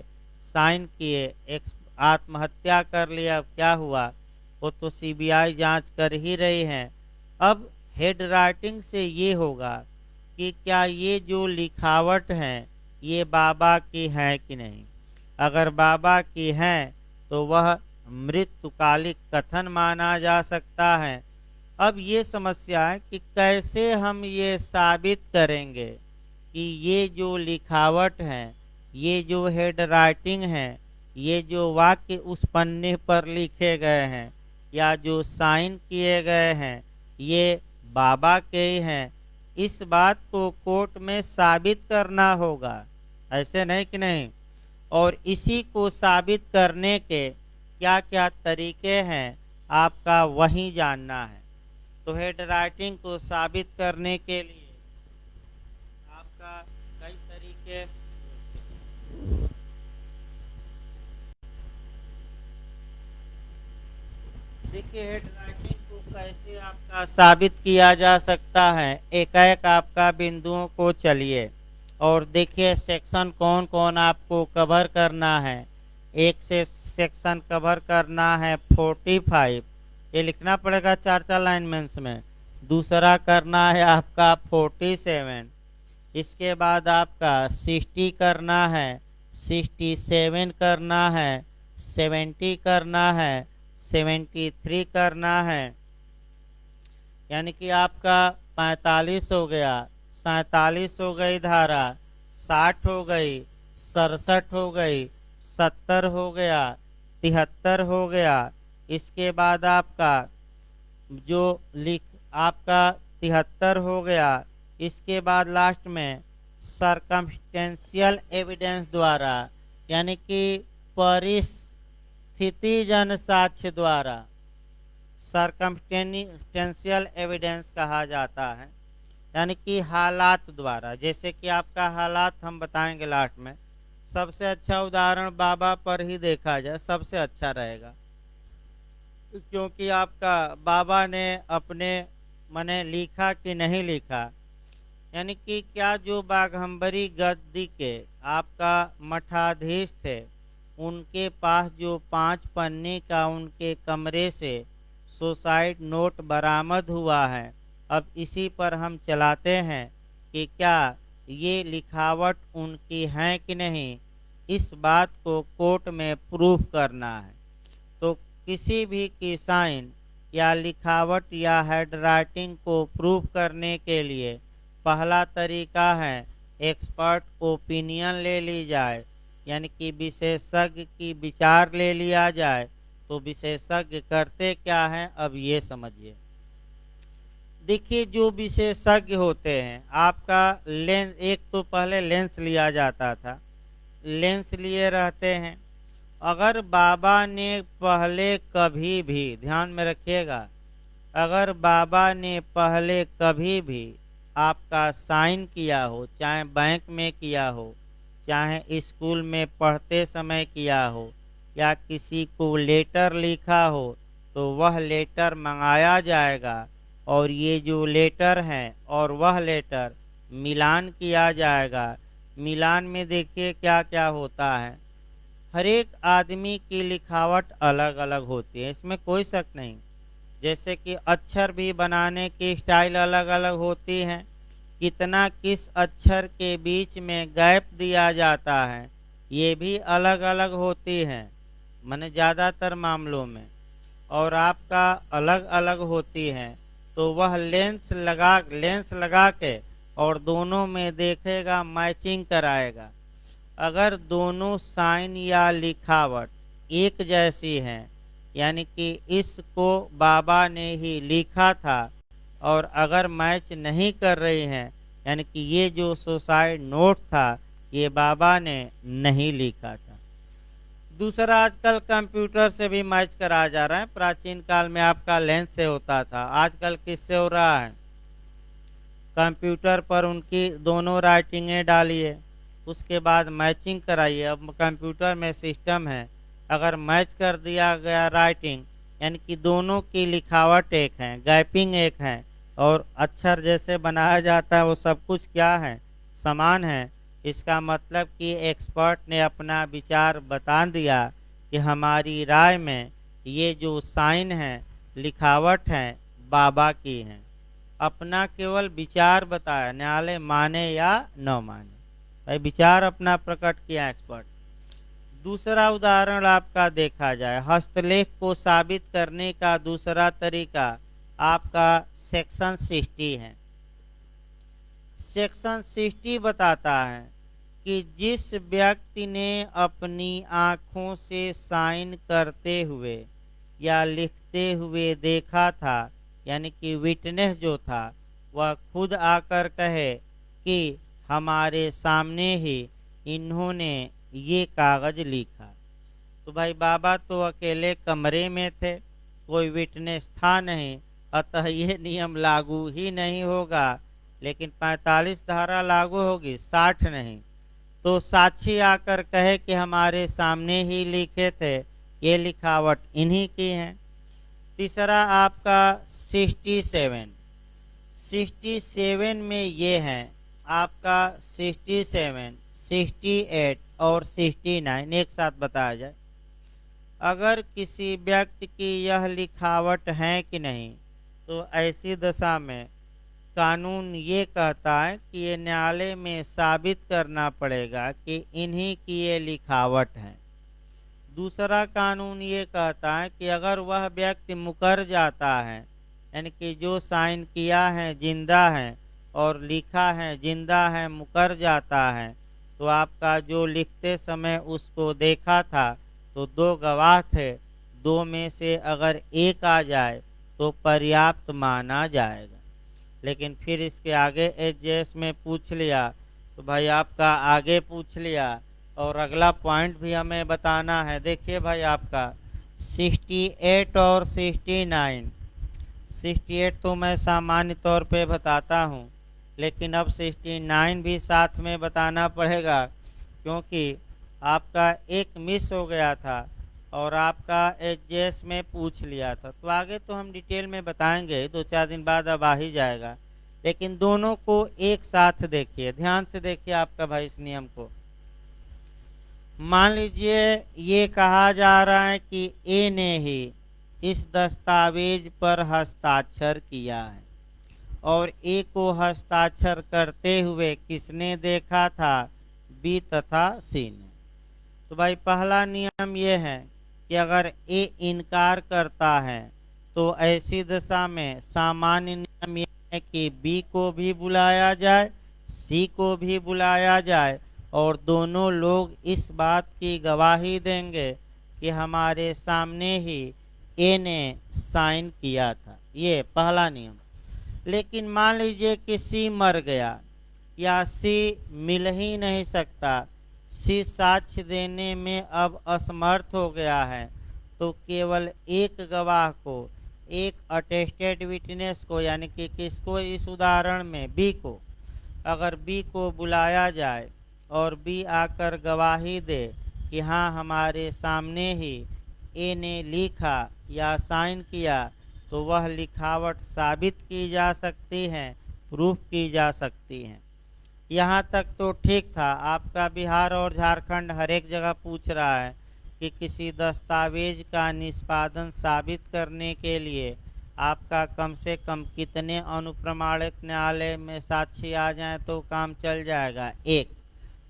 साइन किए, एक आत्महत्या कर लिया, अब क्या हुआ? वो तो सीबीआई जांच कर ही रही है। अब हेड राइटिंग से ये होगा कि क्या ये जो लिखावट है ये बाबा की है कि नहीं। अगर बाबा की है तो वह मृत्युकालिक कथन माना जा सकता है। अब ये समस्या है कि कैसे हम ये साबित करेंगे कि ये जो लिखावट है, ये जो हेड राइटिंग है, ये जो वाक्य उस पन्ने पर लिखे गए हैं या जो साइन किए गए हैं, ये बाबा के ही हैं। इस बात को कोर्ट में साबित करना होगा, ऐसे नहीं कि नहीं। और इसी को साबित करने के क्या क्या तरीके हैं, आपका वही जानना है। तो हेड राइटिंग को साबित करने के लिए आपका कई तरीके। देखिए हेड राइटिंग को कैसे आपका साबित किया जा सकता है, एक एक आपका बिंदुओं को चलिए और देखिए सेक्शन कौन कौन आपको कवर करना है। एक से सेक्शन कवर करना है 45, ये लिखना पड़ेगा 4-4 लाइनमेंस में। दूसरा करना है आपका 47, इसके बाद आपका 60 करना है, 67 करना है, 70 करना है, 73 करना है, यानी कि आपका 45 हो गया, 47 हो गई धारा, 60 हो गई, 67 हो गई, 70 हो गया, 73 हो गया। इसके बाद आपका जो लिख आपका 73 हो गया। इसके बाद लास्ट में सरकमस्टेंशियल एविडेंस द्वारा, यानी कि परिस्थितिजन्य साक्ष्य द्वारा, सरकमस्टेंशियल एविडेंस कहा जाता है, यानी कि हालात द्वारा। जैसे कि आपका हालात हम बताएंगे लास्ट में। सबसे अच्छा उदाहरण बाबा पर ही देखा जाए, सबसे अच्छा रहेगा, क्योंकि आपका बाबा ने अपने मने लिखा कि नहीं लिखा, यानी कि क्या जो बाघंबरी गद्दी के आपका मठाधीश थे, उनके पास जो 5 पन्ने का उनके कमरे से सुसाइड नोट बरामद हुआ है, अब इसी पर हम चलाते हैं कि क्या ये लिखावट उनकी है कि नहीं। इस बात को कोर्ट में प्रूफ करना है। तो किसी भी की साइन या लिखावट या हैंडराइटिंग को प्रूफ करने के लिए पहला तरीका है एक्सपर्ट ओपिनियन ले ली जाए, यानी कि विशेषज्ञ की विचार ले लिया जाए। तो विशेषज्ञ करते क्या हैं, अब ये समझिए। देखिए जो विशेषज्ञ होते हैं, आपका लेंस, एक तो पहले लेंस लिया जाता था, लेंस लिए रहते हैं। अगर बाबा ने पहले कभी भी, ध्यान में रखिएगा, अगर बाबा ने पहले कभी भी आपका साइन किया हो, चाहे बैंक में किया हो, चाहे स्कूल में पढ़ते समय किया हो, या किसी को लेटर लिखा हो, तो वह लेटर मंगाया जाएगा और ये जो लेटर हैं और वह लेटर मिलान किया जाएगा। मिलान में देखिए क्या क्या होता है। हर एक आदमी की लिखावट अलग अलग होती है, इसमें कोई शक नहीं। जैसे कि अक्षर भी बनाने की स्टाइल अलग अलग होती है, कितना किस अक्षर के बीच में गैप दिया जाता है ये भी अलग अलग होती है, माने ज़्यादातर मामलों में। और आपका अलग अलग होती है, तो वह लेंस लगा के और दोनों में देखेगा, मैचिंग कराएगा। अगर दोनों साइन या लिखावट एक जैसी हैं यानी कि इसको बाबा ने ही लिखा था, और अगर मैच नहीं कर रही हैं यानी कि ये जो सुसाइड नोट था ये बाबा ने नहीं लिखा था। दूसरा, आजकल कंप्यूटर से भी मैच करा जा रहा है। प्राचीन काल में आपका लेंस से होता था, आजकल किससे हो रहा है? कंप्यूटर पर उनकी दोनों राइटिंगें डालिए, उसके बाद मैचिंग कराइए। अब कंप्यूटर में सिस्टम है, अगर मैच कर दिया गया राइटिंग यानी कि दोनों की लिखावट एक है, गैपिंग एक है, और अक्षर जैसे बनाया जाता है वो सब कुछ क्या है? समान है। इसका मतलब कि एक्सपर्ट ने अपना विचार बता दिया कि हमारी राय में ये जो साइन है, लिखावट है, बाबा की है। अपना केवल विचार बताया, न्यायालय माने या न माने, भाई विचार अपना प्रकट किया एक्सपर्ट। दूसरा उदाहरण आपका देखा जाए, हस्तलेख को साबित करने का दूसरा तरीका आपका सेक्शन 60 है। सेक्शन 60 बताता है कि जिस व्यक्ति ने अपनी आंखों से साइन करते हुए या लिखते हुए देखा था, यानी कि विटनेस जो था, वह खुद आकर कहे कि हमारे सामने ही इन्होंने ये कागज लिखा, तो भाई बाबा तो अकेले कमरे में थे, कोई विटनेस था नहीं, अतः ये नियम लागू ही नहीं होगा। लेकिन 45 धारा लागू होगी, 60 नहीं। तो साक्षी आकर कहे कि हमारे सामने ही लिखे थे, ये लिखावट इन्हीं की है। तीसरा आपका 67, 67 में ये है आपका 67, 68 और 69 एक साथ बताया जाए। अगर किसी व्यक्ति की यह लिखावट है कि नहीं, तो ऐसी दशा में कानून ये कहता है कि ये न्यायालय में साबित करना पड़ेगा कि इन्हीं की ये लिखावट है। दूसरा कानून ये कहता है कि अगर वह व्यक्ति मुकर जाता है, यानी कि जो साइन किया है जिंदा है और लिखा है जिंदा है, मुकर जाता है, तो आपका जो लिखते समय उसको देखा था तो 2 गवाह थे, 2 में से अगर एक आ जाए तो पर्याप्त माना जाएगा। लेकिन फिर इसके आगे एचजेएस में पूछ लिया तो भाई आपका आगे पूछ लिया, और अगला पॉइंट भी हमें बताना है। देखिए भाई आपका 68 और 69, 68 तो मैं सामान्य तौर पे बताता हूँ, लेकिन अब 69 भी साथ में बताना पड़ेगा, क्योंकि आपका एक मिस हो गया था और आपका एचजेएस में पूछ लिया था। तो आगे तो हम डिटेल में बताएंगे, 2-4 दिन बाद अब आ ही जाएगा, लेकिन दोनों को एक साथ देखिए, ध्यान से देखिए आपका भाई इस नियम को। मान लीजिए ये कहा जा रहा है कि ए ने ही इस दस्तावेज पर हस्ताक्षर किया है, और ए को हस्ताक्षर करते हुए किसने देखा था? बी तथा सी ने। तो भाई पहला नियम ये है कि अगर ए इनकार करता है तो ऐसी दशा में सामान्य नियम ये है कि बी को भी बुलाया जाए, सी को भी बुलाया जाए, और दोनों लोग इस बात की गवाही देंगे कि हमारे सामने ही ए ने साइन किया था। ये पहला नियम। लेकिन मान लीजिए कि सी मर गया या सी मिल ही नहीं सकता, सी साक्ष्य देने में अब असमर्थ हो गया है, तो केवल एक गवाह को, एक अटेस्टेड विटनेस को, यानी कि किसको? इस उदाहरण में बी को, अगर बी को बुलाया जाए और बी आकर गवाही दे कि हाँ हमारे सामने ही ए ने लिखा या साइन किया, तो वह लिखावट साबित की जा सकती है, प्रूफ की जा सकती है। यहाँ तक तो ठीक था। आपका बिहार और झारखंड हर एक जगह पूछ रहा है कि किसी दस्तावेज का निष्पादन साबित करने के लिए आपका कम से कम कितने अनुप्रमाणित न्यायालय में साक्षी आ जाएं तो काम चल जाएगा? एक।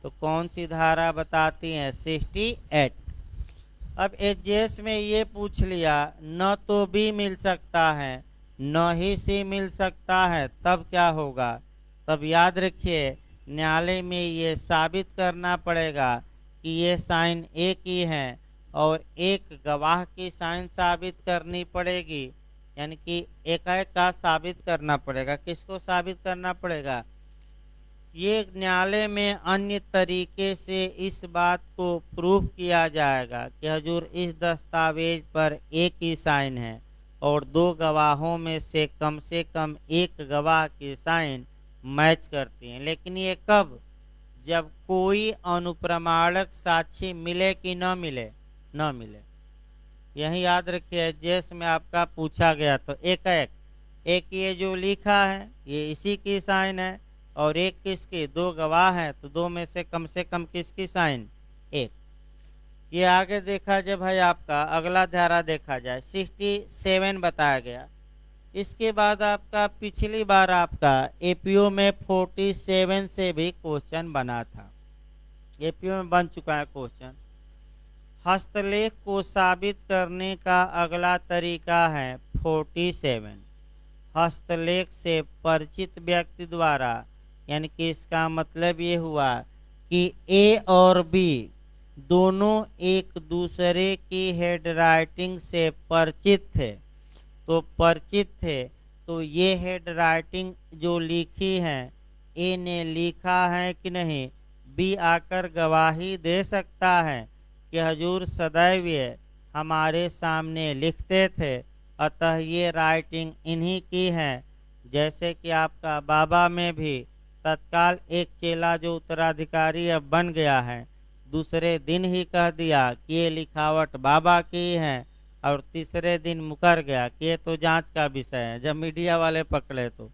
तो कौन सी धारा बताती है? 68। अब एचजेएस में ये पूछ लिया, न तो बी मिल सकता है न ही सी मिल सकता है, तब क्या होगा? तब याद रखिए न्यायालय में ये साबित करना पड़ेगा कि ये साइन ए की है और एक गवाह की साइन साबित करनी पड़ेगी, यानी कि एकाएक का साबित करना पड़ेगा। किसको साबित करना पड़ेगा? ये न्यायालय में अन्य तरीके से इस बात को प्रूफ किया जाएगा कि हजूर इस दस्तावेज पर एक ही साइन है और दो गवाहों में से कम एक गवाह की साइन मैच करती है। लेकिन ये कब? जब कोई अनुप्रमाणक साक्षी मिले कि न मिले, न मिले। यही याद रखिए, जैसे में आपका पूछा गया तो एक ये जो लिखा है ये इसी की साइन है, और एक किसकी? दो गवाह है, तो दो में से कम किसकी साइन? एक। ये आगे देखा जाए भाई, आपका अगला धारा देखा जाए 67 बताया गया। इसके बाद आपका पिछली बार आपका एपीओ में 47 से भी क्वेश्चन बना था। एपीओ में बन चुका है क्वेश्चन। हस्तलेख को साबित करने का अगला तरीका है 47। हस्तलेख से परिचित व्यक्ति द्वारा, यानी कि इसका मतलब ये हुआ कि ए और बी दोनों एक दूसरे की हेडराइटिंग से परिचित थे। तो ये हेडराइटिंग जो लिखी है, ए ने लिखा है कि नहीं, बी आकर गवाही दे सकता है कि हजूर सदैव ये हमारे सामने लिखते थे, अतः ये राइटिंग इन्हीं की है। जैसे कि आपका बाबा में भी तत्काल एक चेला जो उत्तराधिकारी अब बन गया है, दूसरे दिन ही कह दिया कि ये लिखावट बाबा की है, और तीसरे दिन मुकर गया कि ये तो जांच का विषय है। जब मीडिया वाले पकड़े तो,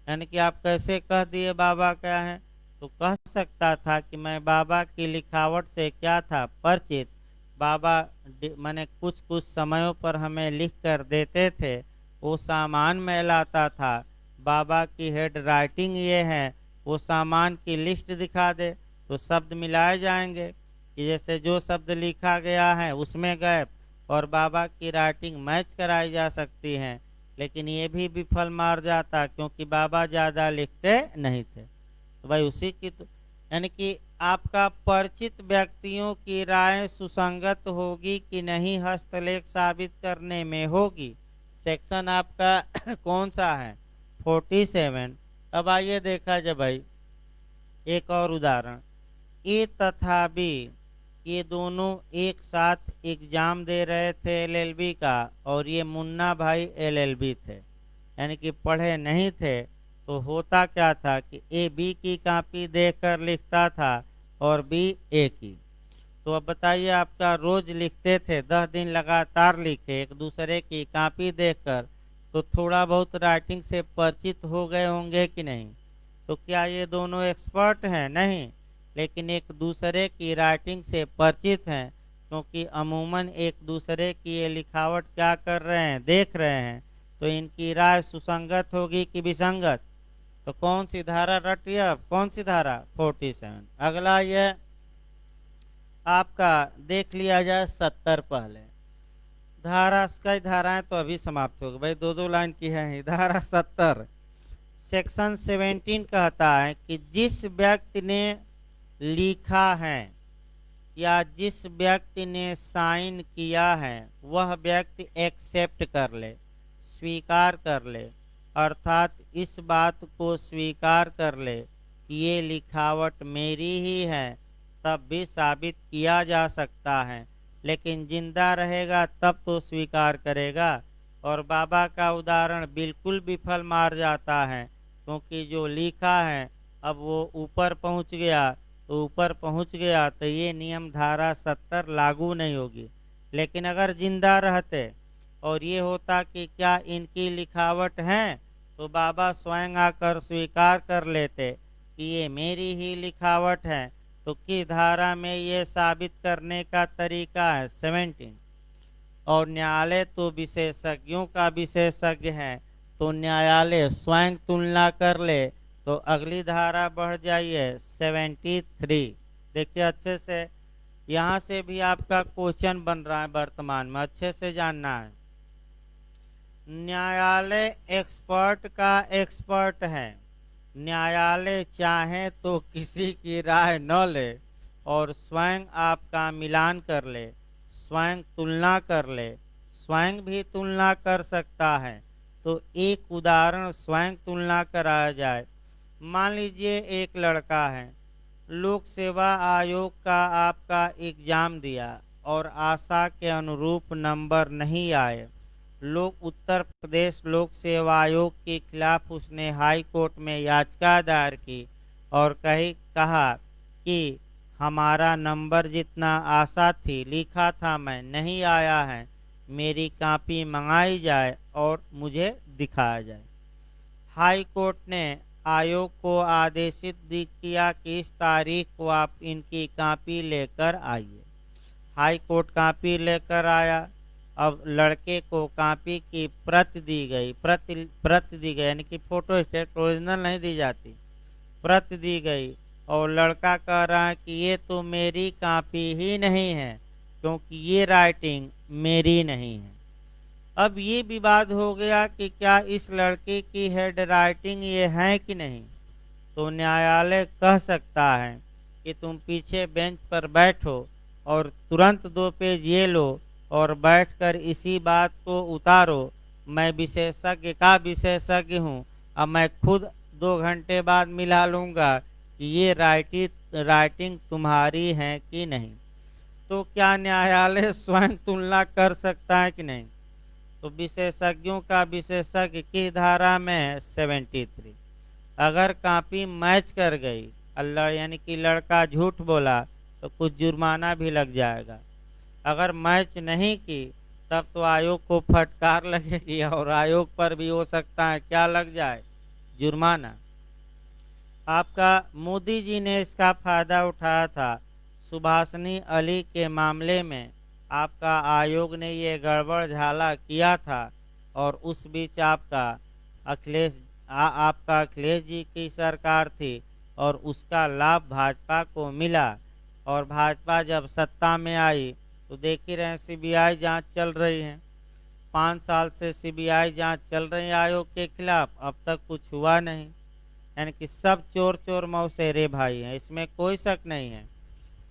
यानी कि आप कैसे कह दिए बाबा क्या है? तो कह सकता था कि मैं बाबा की लिखावट से क्या था? परिचित। बाबा मैंने कुछ समयों पर हमें लिख कर देते थे, वो सामान मैं लाता था, बाबा की हेड राइटिंग ये है, वो सामान की लिस्ट दिखा दे तो शब्द मिलाए जाएंगे कि जैसे जो शब्द लिखा गया है उसमें गैप और बाबा की राइटिंग मैच कराई जा सकती है। लेकिन ये भी विफल मार जाता, क्योंकि बाबा ज़्यादा लिखते नहीं थे। तो भाई उसी की तो, यानी कि आपका परिचित व्यक्तियों की राय सुसंगत होगी कि नहीं हस्तलेख साबित करने में होगी। सेक्शन आपका कौन सा है? 47। अब आइए देखा जाए भाई एक और उदाहरण। ए तथा बी ये दोनों एक साथ एग्जाम दे रहे थे एलएलबी का, और ये मुन्ना भाई एलएलबी थे, यानी कि पढ़े नहीं थे। तो होता क्या था कि ए बी की कॉपी देखकर लिखता था और बी ए की। तो अब बताइए, आपका रोज लिखते थे, 10 दिन लगातार लिखे एक दूसरे की कॉपी देखकर, तो थोड़ा बहुत राइटिंग से परिचित हो गए होंगे कि नहीं? तो क्या ये दोनों एक्सपर्ट हैं? नहीं, लेकिन एक दूसरे की राइटिंग से परिचित हैं, क्योंकि अमूमन एक दूसरे की ये लिखावट क्या कर रहे हैं? देख रहे हैं। तो इनकी राय सुसंगत होगी कि विसंगत? तो कौन सी धारा रटिए? अब कौन सी धारा? 47। अगला ये आपका देख लिया जाए 70 पहले। धारा कई धाराएं तो अभी समाप्त हो गई भाई, दो लाइन की है ही। धारा 70 सेक्शन 17 कहता है कि जिस व्यक्ति ने लिखा है या जिस व्यक्ति ने साइन किया है वह व्यक्ति एक्सेप्ट कर ले, स्वीकार कर ले, अर्थात इस बात को स्वीकार कर ले कि ये लिखावट मेरी ही है, तब भी साबित किया जा सकता है। लेकिन जिंदा रहेगा तब तो स्वीकार करेगा। और बाबा का उदाहरण बिल्कुल विफल मार जाता है, क्योंकि जो लिखा है अब वो ऊपर पहुंच गया, तो ऊपर पहुंच गया तो ये नियम धारा 70 लागू नहीं होगी। लेकिन अगर जिंदा रहते और ये होता कि क्या इनकी लिखावट है, तो बाबा स्वयं आकर स्वीकार कर लेते कि ये मेरी ही लिखावट है। तो किस धारा में ये साबित करने का तरीका है? 17। और न्यायालय तो विशेषज्ञों का विशेषज्ञ है, तो न्यायालय स्वयं तुलना कर ले। तो अगली धारा बढ़ जाइए 73। देखिए अच्छे से, यहाँ से भी आपका क्वेश्चन बन रहा है वर्तमान में, अच्छे से जानना है। न्यायालय एक्सपर्ट का एक्सपर्ट है, न्यायालय चाहे तो किसी की राय न ले और स्वयं आपका मिलान कर ले, स्वयं तुलना कर ले, स्वयं भी तुलना कर सकता है। तो एक उदाहरण स्वयं तुलना कराया जाए। मान लीजिए एक लड़का है, लोक सेवा आयोग का आपका एग्जाम दिया और आशा के अनुरूप नंबर नहीं आए। लोक उत्तर प्रदेश लोक सेवा आयोग के खिलाफ उसने हाई कोर्ट में याचिका दायर की और कहा कि हमारा नंबर जितना आशा थी लिखा था मैं नहीं आया है, मेरी कॉपी मंगाई जाए और मुझे दिखाया जाए। हाई कोर्ट ने आयोग को आदेशित किया कि इस तारीख को आप इनकी कॉपी लेकर आइए। हाई कोर्ट कॉपी लेकर आया। अब लड़के को कॉपी की प्रत दी गई, प्रत दी गई, यानी कि फोटो स्टेट, ओरिजिनल नहीं दी जाती, प्रत दी गई। और लड़का कह रहा है कि ये तो मेरी कॉपी ही नहीं है, क्योंकि ये राइटिंग मेरी नहीं है। अब ये विवाद हो गया कि क्या इस लड़के की हेड राइटिंग ये है कि नहीं। तो न्यायालय कह सकता है कि तुम पीछे बेंच पर बैठो और तुरंत 2 पेज ये लो और बैठकर इसी बात को उतारो। मैं विशेषज्ञ का विशेषज्ञ हूँ, अब मैं खुद 2 घंटे बाद मिला लूँगा कि ये राइटिंग तुम्हारी है कि नहीं। तो क्या न्यायालय स्वयं तुलना कर सकता है कि नहीं। तो विशेषज्ञों का विशेषज्ञ की धारा में 73। अगर कॉपी मैच कर गई, अल्लाह यानी कि लड़का झूठ बोला, तो कुछ जुर्माना भी लग जाएगा। अगर मैच नहीं की तब तो आयोग को फटकार लगेगी और आयोग पर भी हो सकता है क्या लग जाए, जुर्माना। आपका मोदी जी ने इसका फायदा उठाया था सुभाषनी अली के मामले में। आपका आयोग ने ये गड़बड़ झाला किया था और उस बीच आपका अखिलेश जी की सरकार थी और उसका लाभ भाजपा को मिला। और भाजपा जब सत्ता में आई तो देख ही रहे सीबीआई जांच चल रही है। 5 साल से सीबीआई जांच चल रही है आयोग के खिलाफ, अब तक कुछ हुआ नहीं। यानी कि सब चोर चोर मौसेरे भाई हैं, इसमें कोई शक नहीं है।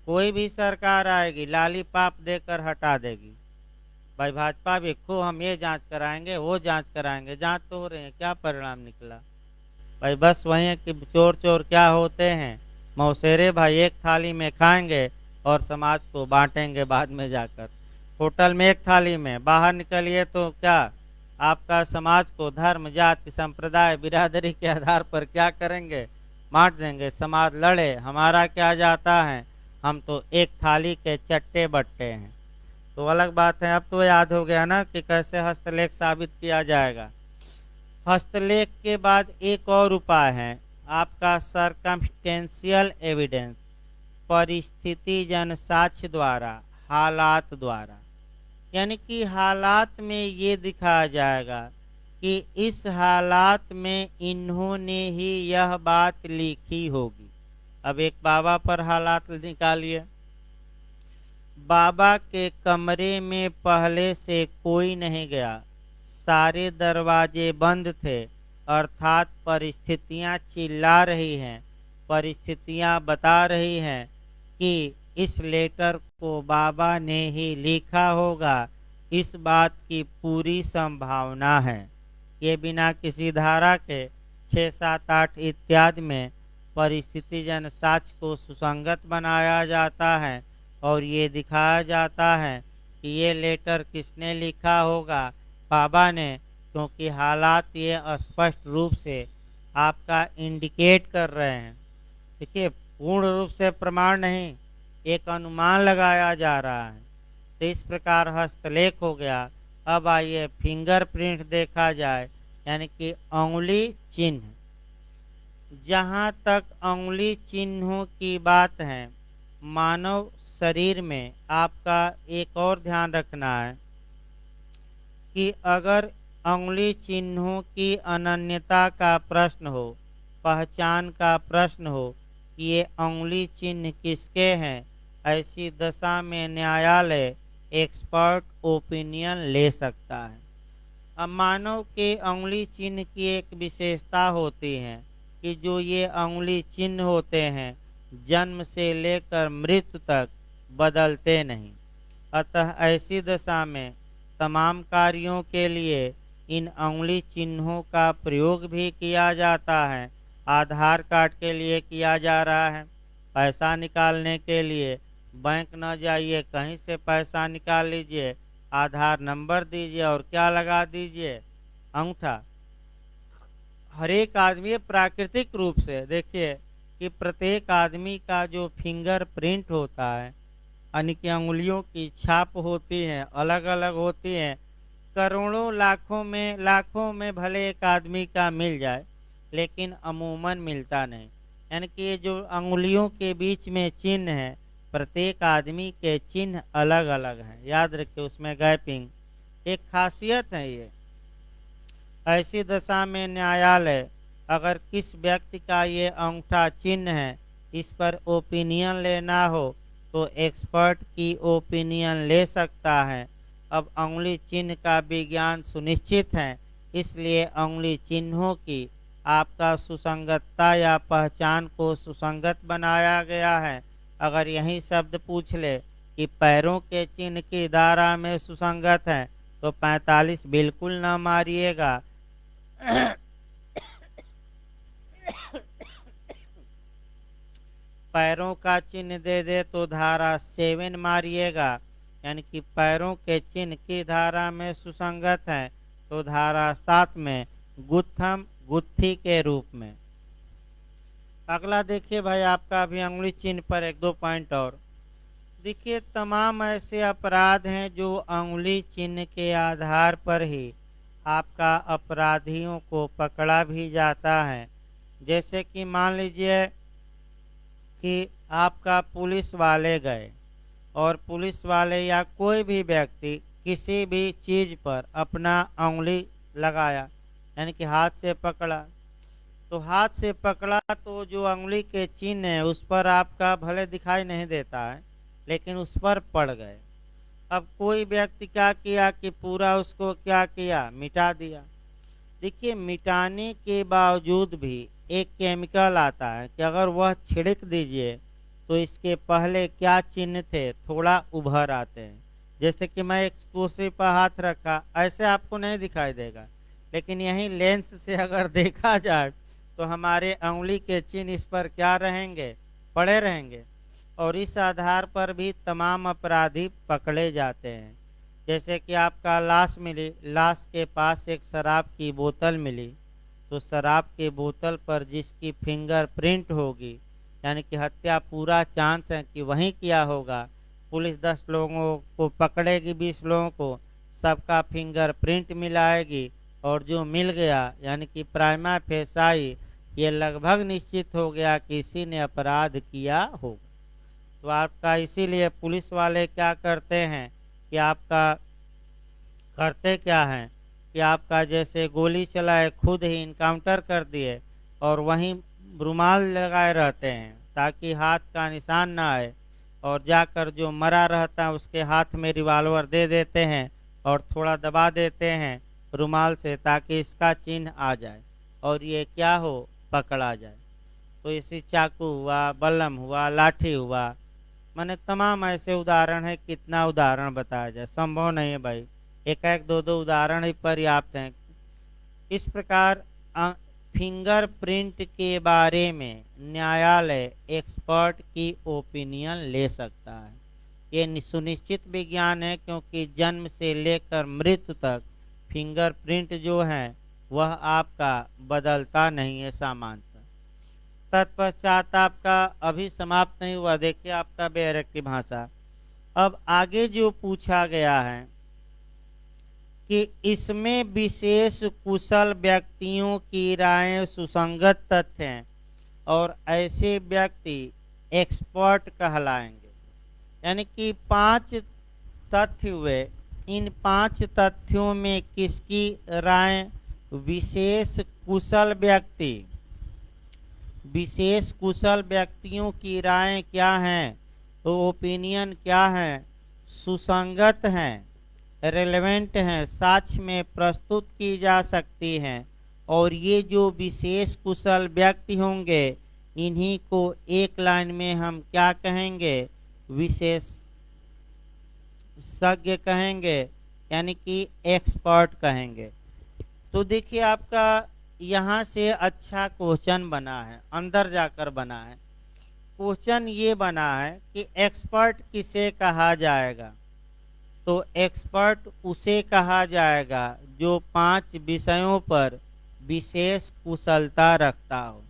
कोई भी सरकार आएगी लालीपाप देकर हटा देगी। भाई भाजपा भी खूब हम ये जांच कराएंगे वो जांच कराएंगे, जांच तो हो रही है, क्या परिणाम निकला। भाई बस वही है कि चोर चोर क्या होते हैं, मौसेरे भाई एक थाली में खाएंगे और समाज को बांटेंगे बाद में जाकर। होटल में एक थाली में, बाहर निकलिए तो क्या आपका समाज को धर्म जाति संप्रदाय बिरादरी के आधार पर क्या करेंगे, बांट देंगे। समाज लड़े हमारा क्या जाता है, हम तो एक थाली के चट्टे बट्टे हैं। तो अलग बात है। अब तो याद हो गया ना कि कैसे हस्तलेख साबित किया जाएगा। हस्तलेख के बाद एक और उपाय है आपका सरकमस्टेंशियल एविडेंस, परिस्थिति जन साक्ष्य द्वारा, हालात द्वारा। यानी कि हालात में ये दिखाया जाएगा कि इस हालात में इन्होंने ही यह बात लिखी होगी। अब एक बाबा पर हालात निकालिए। बाबा के कमरे में पहले से कोई नहीं गया, सारे दरवाजे बंद थे, अर्थात परिस्थितियां चिल्ला रही हैं, परिस्थितियां बता रही हैं कि इस लेटर को बाबा ने ही लिखा होगा। इस बात की पूरी संभावना है। ये बिना किसी धारा के 6, 7, 8 इत्यादि में परिस्थिति जन साक्ष्य को सुसंगत बनाया जाता है और ये दिखाया जाता है कि ये लेटर किसने लिखा होगा, बाबा ने, क्योंकि हालात ये स्पष्ट रूप से आपका इंडिकेट कर रहे हैं। देखिए पूर्ण रूप से प्रमाण नहीं, एक अनुमान लगाया जा रहा है। तो इस प्रकार हस्तलेख हो गया। अब आइए फिंगरप्रिंट देखा जाए, यानी कि अंगुली चिन्ह। जहाँ तक अंगुली चिन्हों की बात है, मानव शरीर में आपका एक और ध्यान रखना है कि अगर अंगुली चिन्हों की अनन्यता का प्रश्न हो, पहचान का प्रश्न हो कि ये अंगुली चिन्ह किसके हैं, ऐसी दशा में न्यायालय एक्सपर्ट ओपिनियन ले सकता है। अब मानव के अंगुली चिन्ह की एक विशेषता होती है कि जो ये अंगुली चिन्ह होते हैं जन्म से लेकर मृत्यु तक बदलते नहीं। अतः ऐसी दशा में तमाम कार्यों के लिए इन अंगुली चिन्हों का प्रयोग भी किया जाता है। आधार कार्ड के लिए किया जा रहा है, पैसा निकालने के लिए बैंक न जाइए, कहीं से पैसा निकाल लीजिए, आधार नंबर दीजिए और क्या लगा दीजिए, अंगूठा। हर एक आदमी प्राकृतिक रूप से देखिए कि प्रत्येक आदमी का जो फिंगर प्रिंट होता है, यानी कि अंगुलियों की छाप होती है, अलग अलग होती है। करोड़ों लाखों में भले एक आदमी का मिल जाए, लेकिन अमूमन मिलता नहीं। यानी कि ये जो अंगुलियों के बीच में चिन्ह है, प्रत्येक आदमी के चिन्ह अलग अलग हैं। याद रखिए, उसमें गैपिंग एक खासियत है। ये ऐसी दशा में न्यायालय अगर किस व्यक्ति का ये अंगूठा चिन्ह है, इस पर ओपिनियन लेना हो तो एक्सपर्ट की ओपिनियन ले सकता है। अब अंगुली चिन्ह का विज्ञान सुनिश्चित है, इसलिए अंगुली चिन्हों की आपका सुसंगतता या पहचान को सुसंगत बनाया गया है। अगर यही शब्द पूछ ले कि पैरों के चिन्ह की धारा में सुसंगत है, तो 45 बिल्कुल न मारिएगा। पैरों का चिन्ह दे दे तो धारा 7 मारिएगा, यानी कि पैरों के चिन्ह की धारा में सुसंगत है, तो धारा 7 में गुत्थम गुत्थी के रूप में। अगला देखिए भाई, आपका अभी अंगुली चिन्ह पर एक दो पॉइंट और देखिए। तमाम ऐसे अपराध हैं जो अंगुली चिन्ह के आधार पर ही आपका अपराधियों को पकड़ा भी जाता है। जैसे कि मान लीजिए कि आपका पुलिस वाले गए और पुलिस वाले या कोई भी व्यक्ति किसी भी चीज पर अपना अंगुली लगाया, यानी कि हाथ से पकड़ा, तो हाथ से पकड़ा तो जो अंगुली के चिन्ह है उस पर आपका भले दिखाई नहीं देता है, लेकिन उस पर पड़ गए। अब कोई व्यक्ति क्या किया कि पूरा उसको क्या किया, मिटा दिया। देखिए, मिटाने के बावजूद भी एक केमिकल आता है कि अगर वह छिड़क दीजिए तो इसके पहले क्या चिन्ह थे थोड़ा उभर आते हैं। जैसे कि मैं एक कुर्सी पर हाथ रखा, ऐसे आपको नहीं दिखाई देगा, लेकिन यही लेंस से अगर देखा जाए तो हमारे अंगुली के चिन्ह इस पर क्या रहेंगे, पड़े रहेंगे। और इस आधार पर भी तमाम अपराधी पकड़े जाते हैं। जैसे कि आपका लाश मिली, लाश के पास एक शराब की बोतल मिली, तो शराब की बोतल पर जिसकी फिंगर प्रिंट होगी, यानी कि हत्या पूरा चांस है कि वहीं किया होगा। पुलिस 10 लोगों को पकड़ेगी, 20 लोगों को, सबका फिंगर प्रिंट मिलाएगी और जो मिल गया, यानी कि प्राइमा फेसाई, ये लगभग निश्चित हो गया कि इसी ने अपराध किया होगा। तो आपका इसीलिए पुलिस वाले क्या करते हैं कि आपका करते क्या हैं कि आपका जैसे गोली चलाए खुद ही इनकाउंटर कर दिए और वहीं रुमाल लगाए रहते हैं ताकि हाथ का निशान ना आए, और जाकर जो मरा रहता है उसके हाथ में रिवॉल्वर दे देते हैं और थोड़ा दबा देते हैं रुमाल से ताकि इसका चिन्ह आ जाए और ये क्या हो, पकड़ा जाए। तो इसी चाकू हुआ, बल्लम हुआ, लाठी हुआ, माने तमाम ऐसे उदाहरण है। कितना उदाहरण बताया जाए, संभव नहीं है भाई, एक एक दो दो उदाहरण ही पर्याप्त हैं। इस प्रकार फिंगरप्रिंट के बारे में न्यायालय एक्सपर्ट की ओपिनियन ले सकता है। ये सुनिश्चित विज्ञान है क्योंकि जन्म से लेकर मृत्यु तक फिंगरप्रिंट जो है वह आपका बदलता नहीं है सामान्यतः। तत्पश्चात आपका अभी समाप्त नहीं हुआ, देखिए आपका बेरक की भाषा। अब आगे जो पूछा गया है कि इसमें विशेष कुशल व्यक्तियों की राय सुसंगत तथ्य हैं और ऐसे व्यक्ति एक्सपर्ट कहलाएंगे। यानी कि 5 तथ्य हुए, इन 5 तथ्यों में किसकी राय, विशेष कुशल व्यक्तियों की राय क्या है, तो ओपिनियन क्या है, सुसंगत हैं, रेलेवेंट हैं, साक्ष्य में प्रस्तुत की जा सकती हैं। और ये जो विशेष कुशल व्यक्ति होंगे इन्हीं को एक लाइन में हम क्या कहेंगे, विशेषज्ञ कहेंगे, यानी कि एक्सपर्ट कहेंगे। तो देखिए आपका यहाँ से अच्छा क्वेश्चन बना है, अंदर जाकर बना है। क्वेश्चन ये बना है कि एक्सपर्ट किसे कहा जाएगा। तो एक्सपर्ट उसे कहा जाएगा जो 5 विषयों पर विशेष कुशलता रखता हो।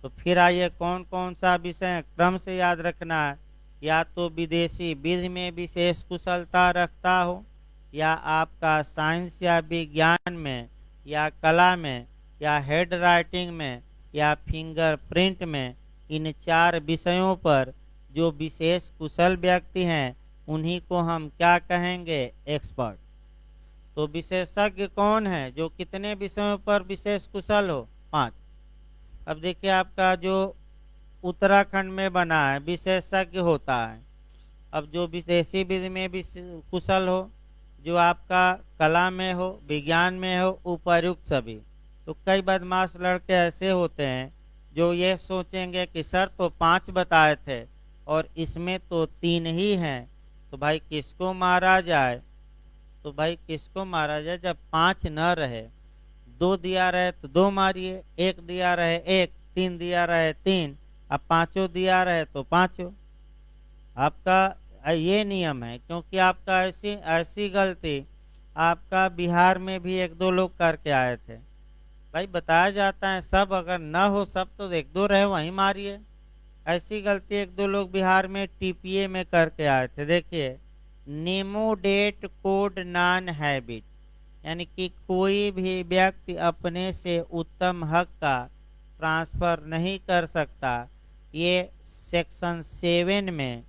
तो फिर आइए कौन कौन सा विषय है, क्रम से याद रखना है। या तो विदेशी विधि में विशेष कुशलता रखता हो, या आपका साइंस या विज्ञान में, या कला में, या हेड राइटिंग में, या फिंगरप्रिंट में। इन 4 विषयों पर जो विशेष कुशल व्यक्ति हैं उन्हीं को हम क्या कहेंगे, एक्सपर्ट। तो विशेषज्ञ कौन है, जो कितने विषयों पर विशेष कुशल हो, 5। अब देखिए आपका जो उत्तराखंड में बना है विशेषज्ञ होता है। अब जो विदेशी विधि में भी कुशल हो, जो आपका कला में हो, विज्ञान में हो, उपर्युक्त सभी। तो कई बदमाश लड़के ऐसे होते हैं जो ये सोचेंगे कि सर तो 5 बताए थे और इसमें तो 3 ही हैं, तो भाई किसको मारा जाए। तो भाई किसको मारा जाए, जब 5 न रहे, 2 दिया रहे तो 2 मारिए, 1 दिया रहे 1, 3 दिया रहे 3, अब 5 दिया रहे तो 5। आपका ये नियम है, क्योंकि आपका ऐसी ऐसी गलती आपका बिहार में भी 1-2 लोग करके आए थे। भाई बताया जाता है सब अगर न हो सब तो 1-2 रहे वहीं मारिए। ऐसी गलती 1-2 लोग बिहार में टीपीए में करके आए थे। देखिए, नेमोडेट कोड नॉन हैबिट, यानी कि कोई भी व्यक्ति अपने से उत्तम हक का ट्रांसफर नहीं कर सकता। ये सेक्शन 7 में,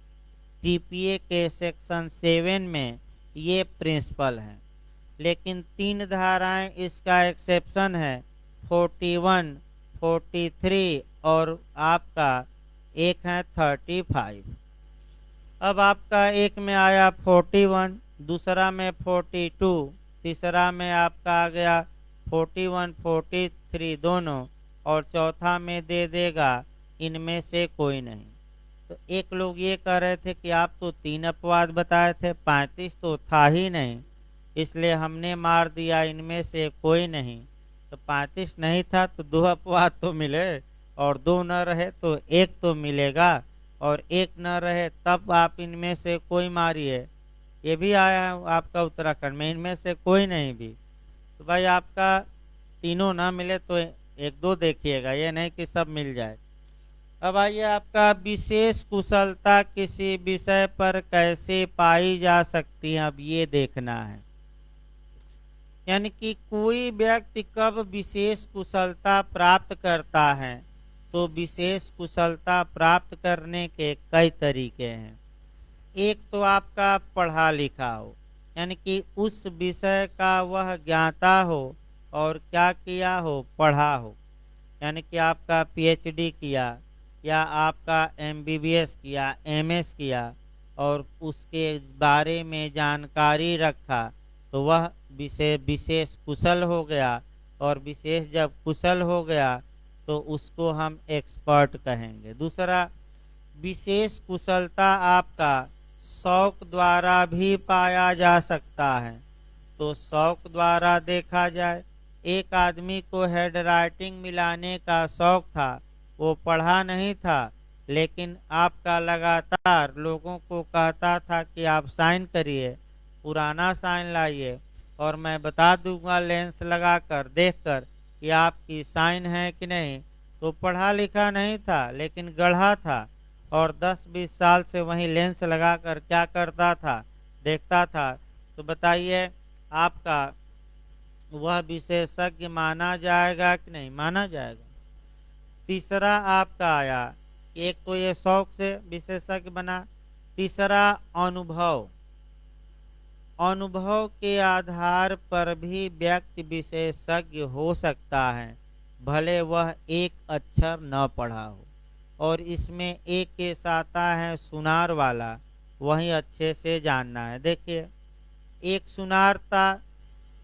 टीपीए के सेक्शन 7 में ये प्रिंसिपल है। लेकिन 3 धाराएं इसका एक्सेप्शन है, 41, 43 और आपका एक है 35। अब आपका एक में आया 41, दूसरा में 42, तीसरा में आपका आ गया 41, 43 दोनों, और चौथा में दे देगा इनमें से कोई नहीं। तो एक लोग ये कह रहे थे कि आप तो 3 अपवाद बताए थे, 35 तो था ही नहीं, इसलिए हमने मार दिया इनमें से कोई नहीं। तो 35 नहीं था तो 2 अपवाद तो मिले, और 2 न रहे तो 1 तो मिलेगा, और 1 न रहे तब आप इनमें से कोई मारिए। ये भी आया है आपका उत्तराखंड में, इनमें से कोई नहीं भी। तो भाई आपका तीनों ना मिले तो 1-2 देखिएगा, ये नहीं कि सब मिल जाए। अब आइए आपका विशेष कुशलता किसी विषय पर कैसे पाई जा सकती है, अब ये देखना है। यानी कि कोई व्यक्ति कब विशेष कुशलता प्राप्त करता है। तो विशेष कुशलता प्राप्त करने के कई तरीके हैं। एक तो आपका पढ़ा लिखा हो, यानी कि उस विषय का वह ज्ञाता हो और क्या किया हो, पढ़ा हो। यानी कि आपका पीएचडी किया, या आपका एमबीबीएस किया, एमएस किया, और उसके बारे में जानकारी रखा, तो वह विशेष विशेष कुशल हो गया। और विशेष जब कुशल हो गया तो उसको हम एक्सपर्ट कहेंगे। दूसरा, विशेष कुशलता आपका शौक द्वारा भी पाया जा सकता है। तो शौक द्वारा देखा जाए, एक आदमी को हेड राइटिंग मिलाने का शौक था, वो पढ़ा नहीं था, लेकिन आपका लगातार लोगों को कहता था कि आप साइन करिए, पुराना साइन लाइए, और मैं बता दूंगा लेंस लगाकर देखकर कि आपकी साइन है कि नहीं। तो पढ़ा लिखा नहीं था लेकिन गढ़ा था, और 10-20 साल से वहीं लेंस लगाकर क्या करता था, देखता था। तो बताइए आपका वह विशेषज्ञ माना जाएगा कि नहीं माना जाएगा। तीसरा आपका आया कि एक तो ये शौक से विशेषज्ञ बना। तीसरा, अनुभव। अनुभव के आधार पर भी व्यक्ति विशेषज्ञ हो सकता है, भले वह एक अक्षर न पढ़ा हो। और इसमें एक केस आता है सुनार वाला, वही अच्छे से जानना है। देखिए, एक सुनार था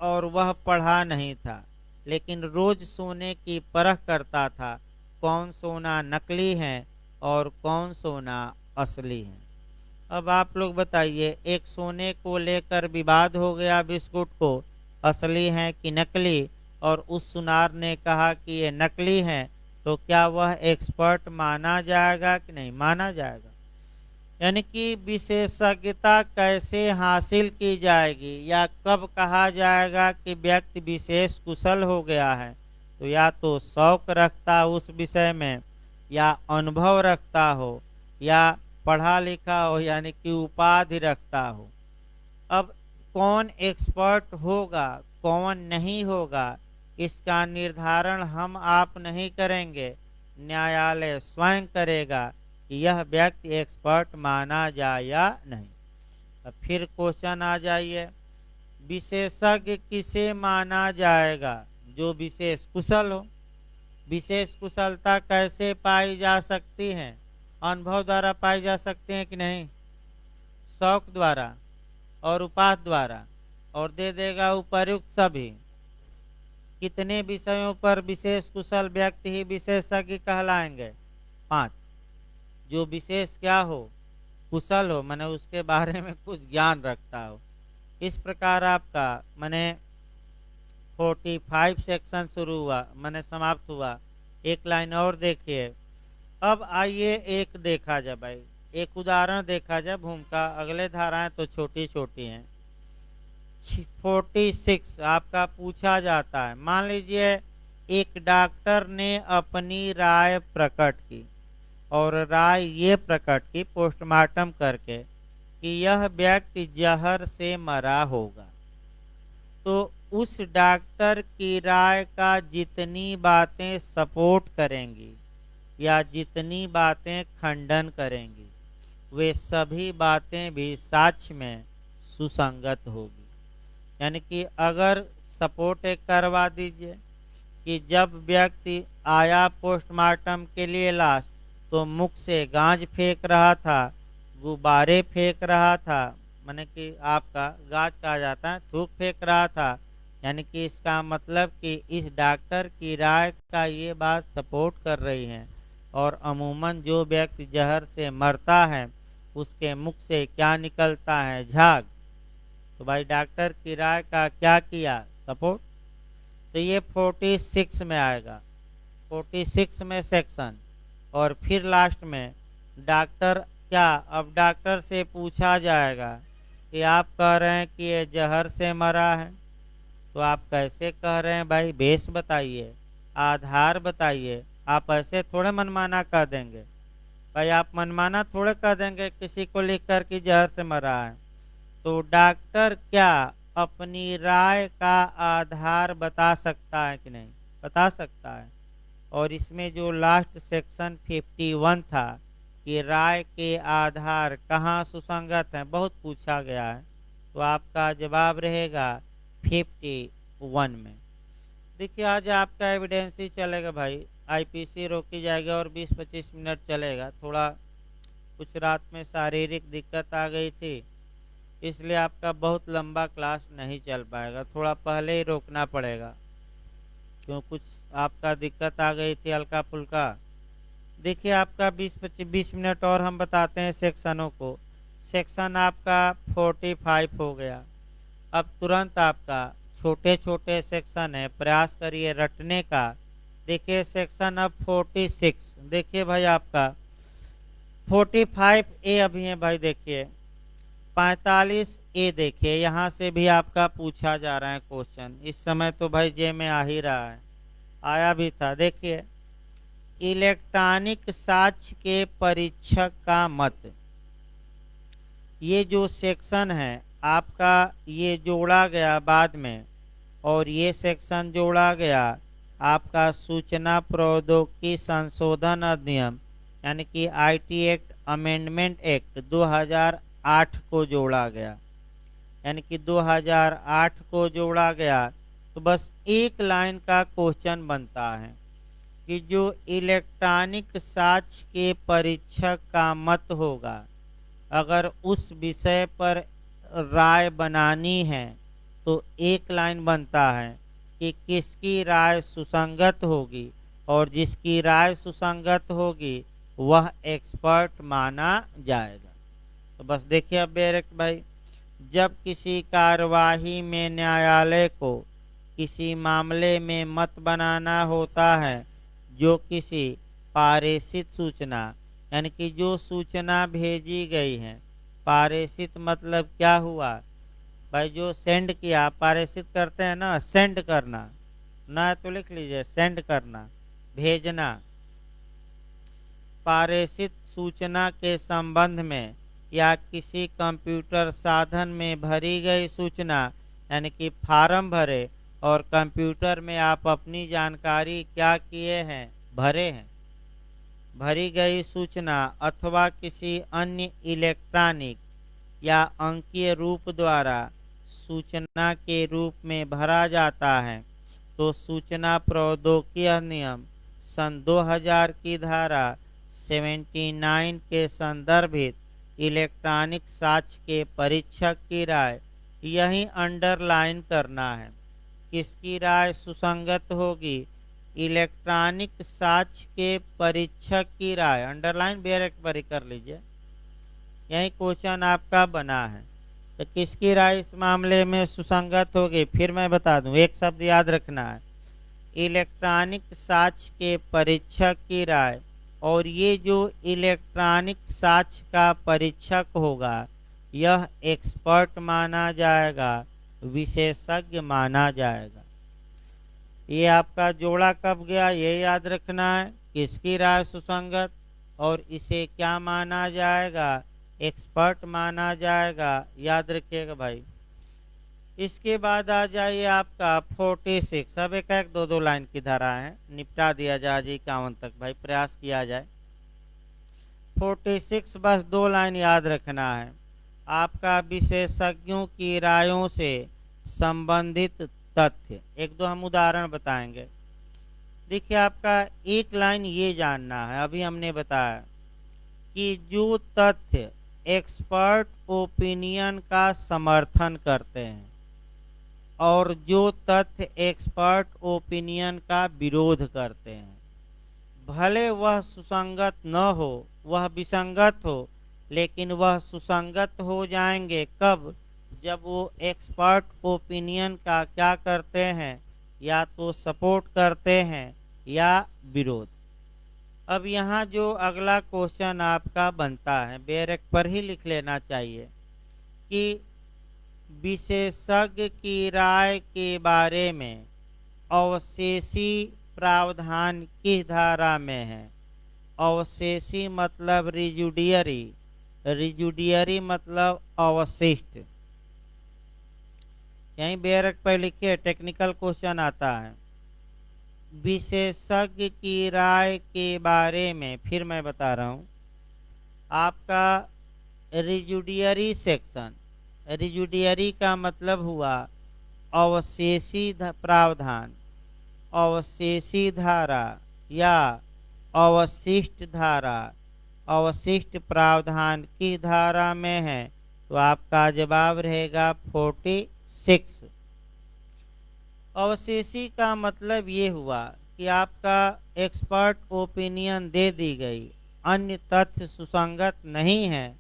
और वह पढ़ा नहीं था, लेकिन रोज सोने की परख करता था, कौन सोना नकली है और कौन सोना असली है। अब आप लोग बताइए, एक सोने को लेकर विवाद हो गया बिस्कुट को, असली है कि नकली, और उस सुनार ने कहा कि ये नकली है, तो क्या वह एक्सपर्ट माना जाएगा कि नहीं माना जाएगा? यानी कि विशेषज्ञता कैसे हासिल की जाएगी या कब कहा जाएगा कि व्यक्ति विशेष कुशल हो गया है? तो या तो शौक रखता हो उस विषय में, या अनुभव रखता हो, या पढ़ा लिखा हो यानी कि उपाधि रखता हो। अब कौन एक्सपर्ट होगा कौन नहीं होगा, इसका निर्धारण हम आप नहीं करेंगे, न्यायालय स्वयं करेगा कि यह व्यक्ति एक्सपर्ट माना जाए या नहीं। अब फिर क्वेश्चन आ जाइए, विशेषज्ञ किसे माना जाएगा? जो विशेष कुशल हो। विशेष कुशलता कैसे पाई जा सकती है? अनुभव द्वारा पाई जा सकती है कि नहीं? शौक द्वारा और उपाधि द्वारा, और दे देगा उपर्युक्त सभी। कितने विषयों पर विशेष कुशल व्यक्ति ही विशेषज्ञ कहलाएंगे? 5। जो विशेष क्या हो, कुशल हो, माने उसके बारे में कुछ ज्ञान रखता हो। इस प्रकार आपका माने 45 सेक्शन शुरू हुआ, माने समाप्त हुआ। एक लाइन और देखिए। अब आइए एक देखा जाए भाई, एक उदाहरण देखा जाए भूमिका। अगले धाराएं तो छोटी छोटी हैं। 46 आपका पूछा जाता है, मान लीजिए एक डॉक्टर ने अपनी राय प्रकट की, और राय ये प्रकट की पोस्टमार्टम करके कि यह व्यक्ति जहर से मरा होगा। तो उस डॉक्टर की राय का जितनी बातें सपोर्ट करेंगी या जितनी बातें खंडन करेंगी, वे सभी बातें भी साक्ष्य में सुसंगत होगी। यानी कि अगर सपोर्ट एक करवा दीजिए कि जब व्यक्ति आया पोस्टमार्टम के लिए लाश, तो मुख से गाज फेंक रहा था, गुब्बारे फेंक रहा था, माने कि आपका गाज कहा जाता है, थूक फेंक रहा था। यानी कि इसका मतलब कि इस डॉक्टर की राय का ये बात सपोर्ट कर रही है। और अमूमन जो व्यक्ति जहर से मरता है उसके मुख से क्या निकलता है? झाग। तो भाई डॉक्टर की राय का क्या किया? सपोर्ट। तो ये 46 में आएगा, 46 में सेक्शन। और फिर लास्ट में डॉक्टर क्या, अब डॉक्टर से पूछा जाएगा कि आप कह रहे हैं कि ये जहर से मरा है, तो आप कैसे कह रहे हैं भाई? बेस बताइए, आधार बताइए। आप ऐसे थोड़े मनमाना कह देंगे भाई, आप मनमाना थोड़े कह देंगे किसी को लिख कर कि जहर से मरा है। तो डॉक्टर क्या अपनी राय का आधार बता सकता है कि नहीं? बता सकता है। और इसमें जो लास्ट सेक्शन 51 था कि राय के आधार कहाँ सुसंगत है, बहुत पूछा गया है, तो आपका जवाब रहेगा 51 में। देखिए आज आपका एविडेंस ही चलेगा भाई, आईपीसी रोकी जाएगी और 20-25 मिनट चलेगा। थोड़ा कुछ रात में शारीरिक दिक्कत आ गई थी, इसलिए आपका बहुत लंबा क्लास नहीं चल पाएगा, थोड़ा पहले ही रोकना पड़ेगा, क्यों कुछ आपका दिक्कत आ गई थी हल्का फुल्का। देखिए आपका 20-25 मिनट और हम बताते हैं सेक्शनों को। सेक्शन आपका 45 हो गया। अब तुरंत आपका छोटे छोटे सेक्शन है, प्रयास करिए रटने का। देखिए सेक्शन अब 46, देखिए भाई आपका 45 ए अभी है भाई। देखिए 45 ए, देखिए यहाँ से भी आपका पूछा जा रहा है क्वेश्चन। इस समय तो भाई जे में आ ही रहा है, आया भी था। देखिए इलेक्ट्रॉनिक साक्ष्य के परीक्षक का मत, ये जो सेक्शन है आपका ये जोड़ा गया बाद में, और ये सेक्शन जोड़ा गया आपका सूचना प्रौद्योगिकी संशोधन अधिनियम यानी कि आईटी एक्ट अमेंडमेंट एक्ट 2008 को जोड़ा गया, यानी कि 2008 को जोड़ा गया। तो बस एक लाइन का क्वेश्चन बनता है कि जो इलेक्ट्रॉनिक साक्ष्य के परीक्षक का मत होगा, अगर उस विषय पर राय बनानी है तो एक लाइन बनता है कि किसकी राय सुसंगत होगी, और जिसकी राय सुसंगत होगी वह एक्सपर्ट माना जाएगा। तो तो बस देखिए अब डायरेक्ट भाई, जब किसी कार्यवाही में न्यायालय को किसी मामले में मत बनाना होता है, जो किसी पारेषित सूचना, यानी कि जो सूचना भेजी गई है, पारेषित मतलब क्या हुआ भाई, जो सेंड किया, पारेषित करते हैं ना, सेंड करना ना, तो लिख लीजिए सेंड करना, भेजना। पारेषित सूचना के संबंध में या किसी कंप्यूटर साधन में भरी गई सूचना, यानी कि फार्म भरे और कंप्यूटर में आप अपनी जानकारी क्या किए हैं, भरे हैं, भरी गई सूचना अथवा किसी अन्य इलेक्ट्रॉनिक या अंकीय रूप द्वारा सूचना के रूप में भरा जाता है, तो सूचना प्रौद्योगिकी अधिनियम सन 2000 की धारा 79 के संदर्भित इलेक्ट्रॉनिक साक्ष्य के परीक्षक की राय, यही अंडरलाइन करना है। किसकी राय सुसंगत होगी, इलेक्ट्रॉनिक साक्ष्य के परीक्षक की राय, अंडरलाइन डायरेक्ट पर कर लीजिए, यही क्वेश्चन आपका बना है। तो किसकी राय इस मामले में सुसंगत होगी, फिर मैं बता दूं, एक शब्द याद रखना है, इलेक्ट्रॉनिक साक्ष्य के परीक्षक की राय। और ये जो इलेक्ट्रॉनिक साक्ष्य का परीक्षक होगा, यह एक्सपर्ट माना जाएगा, विशेषज्ञ माना जाएगा। ये आपका जोड़ा कब गया, ये याद रखना है, किसकी राय सुसंगत, और इसे क्या माना जाएगा, एक्सपर्ट माना जाएगा, याद रखिएगा भाई। इसके बाद आ जाइए आपका 46, अब एक एक दो लाइन की धारा है, निपटा दिया जाए 51 तक भाई, प्रयास किया जाए। 46 बस 2 लाइन याद रखना है, आपका विशेषज्ञों की रायों से संबंधित तथ्य, एक दो हम उदाहरण बताएंगे। देखिए आपका एक लाइन ये जानना है, अभी हमने बताया कि जो तथ्य एक्सपर्ट ओपिनियन का समर्थन करते हैं और जो तथ्य एक्सपर्ट ओपिनियन का विरोध करते हैं, भले वह सुसंगत न हो, वह विसंगत हो, लेकिन वह सुसंगत हो जाएंगे कब, जब वो एक्सपर्ट ओपिनियन का क्या करते हैं, या तो सपोर्ट करते हैं या विरोध। अब यहाँ जो अगला क्वेश्चन आपका बनता है, बेरेक पर ही लिख लेना चाहिए कि विशेषज्ञ की राय के बारे में अवशेषी प्रावधान किस धारा में है। अवशेषी मतलब रिजुडियरी, रिजुडियरी मतलब अवशिष्ट, यहीं बेरक पर लिखिए, टेक्निकल क्वेश्चन आता है। विशेषज्ञ की राय के बारे में, फिर मैं बता रहा हूँ, आपका रिजुडियरी सेक्शन, रिजुडियरी का मतलब हुआ अवशेषी प्रावधान, अवशेषी धारा या अवशिष्ट धारा, अवशिष्ट प्रावधान की धारा में है, तो आपका जवाब रहेगा 46। अवशेषी का मतलब ये हुआ कि आपका एक्सपर्ट ओपिनियन दे दी गई, अन्य तथ्य सुसंगत नहीं है,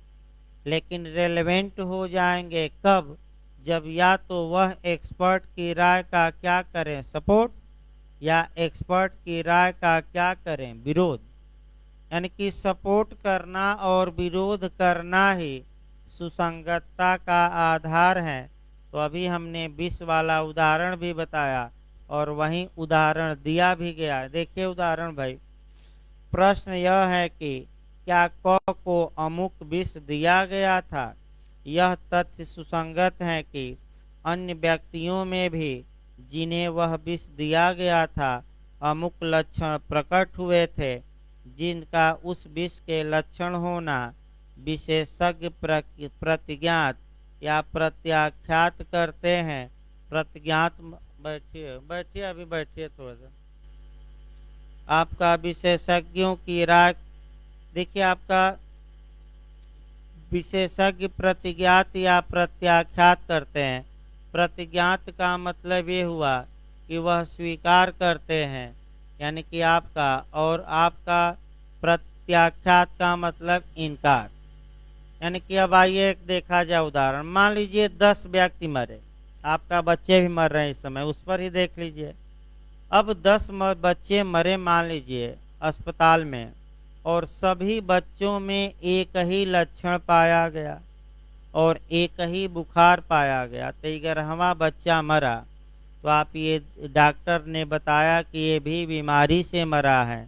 लेकिन रेलेवेंट हो जाएंगे कब, जब या तो वह एक्सपर्ट की राय का क्या करें, सपोर्ट, या एक्सपर्ट की राय का क्या करें, विरोध। यानी कि सपोर्ट करना और विरोध करना ही सुसंगतता का आधार है। तो अभी हमने 20 वाला उदाहरण भी बताया और वहीं उदाहरण दिया भी गया। देखिए उदाहरण भाई, प्रश्न यह है कि क्या क को अमुक विष दिया गया था, यह तथ्य सुसंगत है कि अन्य व्यक्तियों में भी जिन्हें वह विष दिया गया था अमुक लक्षण प्रकट हुए थे, जिनका उस विष के लक्षण होना विशेषज्ञ प्रतिज्ञात या प्रत्याख्यात करते हैं। प्रतिज्ञात, बैठिए बैठिए अभी बैठिए थोड़ा सा, आपका विशेषज्ञों की राय, देखिए आपका विशेषज्ञ प्रतिज्ञात या प्रत्याख्यात करते हैं। प्रतिज्ञात का मतलब ये हुआ कि वह स्वीकार करते हैं, यानी कि आपका, और आपका प्रत्याख्यात का मतलब इनकार, यानी कि अब आइए एक देखा जाए उदाहरण। मान लीजिए 10 व्यक्ति मरे, आपका बच्चे भी मर रहे हैं इस समय, उस पर ही देख लीजिए। अब 10 बच्चे मरे मान लीजिए अस्पताल में, और सभी बच्चों में एक ही लक्षण पाया गया और एक ही बुखार पाया गया, तो 11वां बच्चा मरा, तो आप ये डॉक्टर ने बताया कि ये भी बीमारी से मरा है,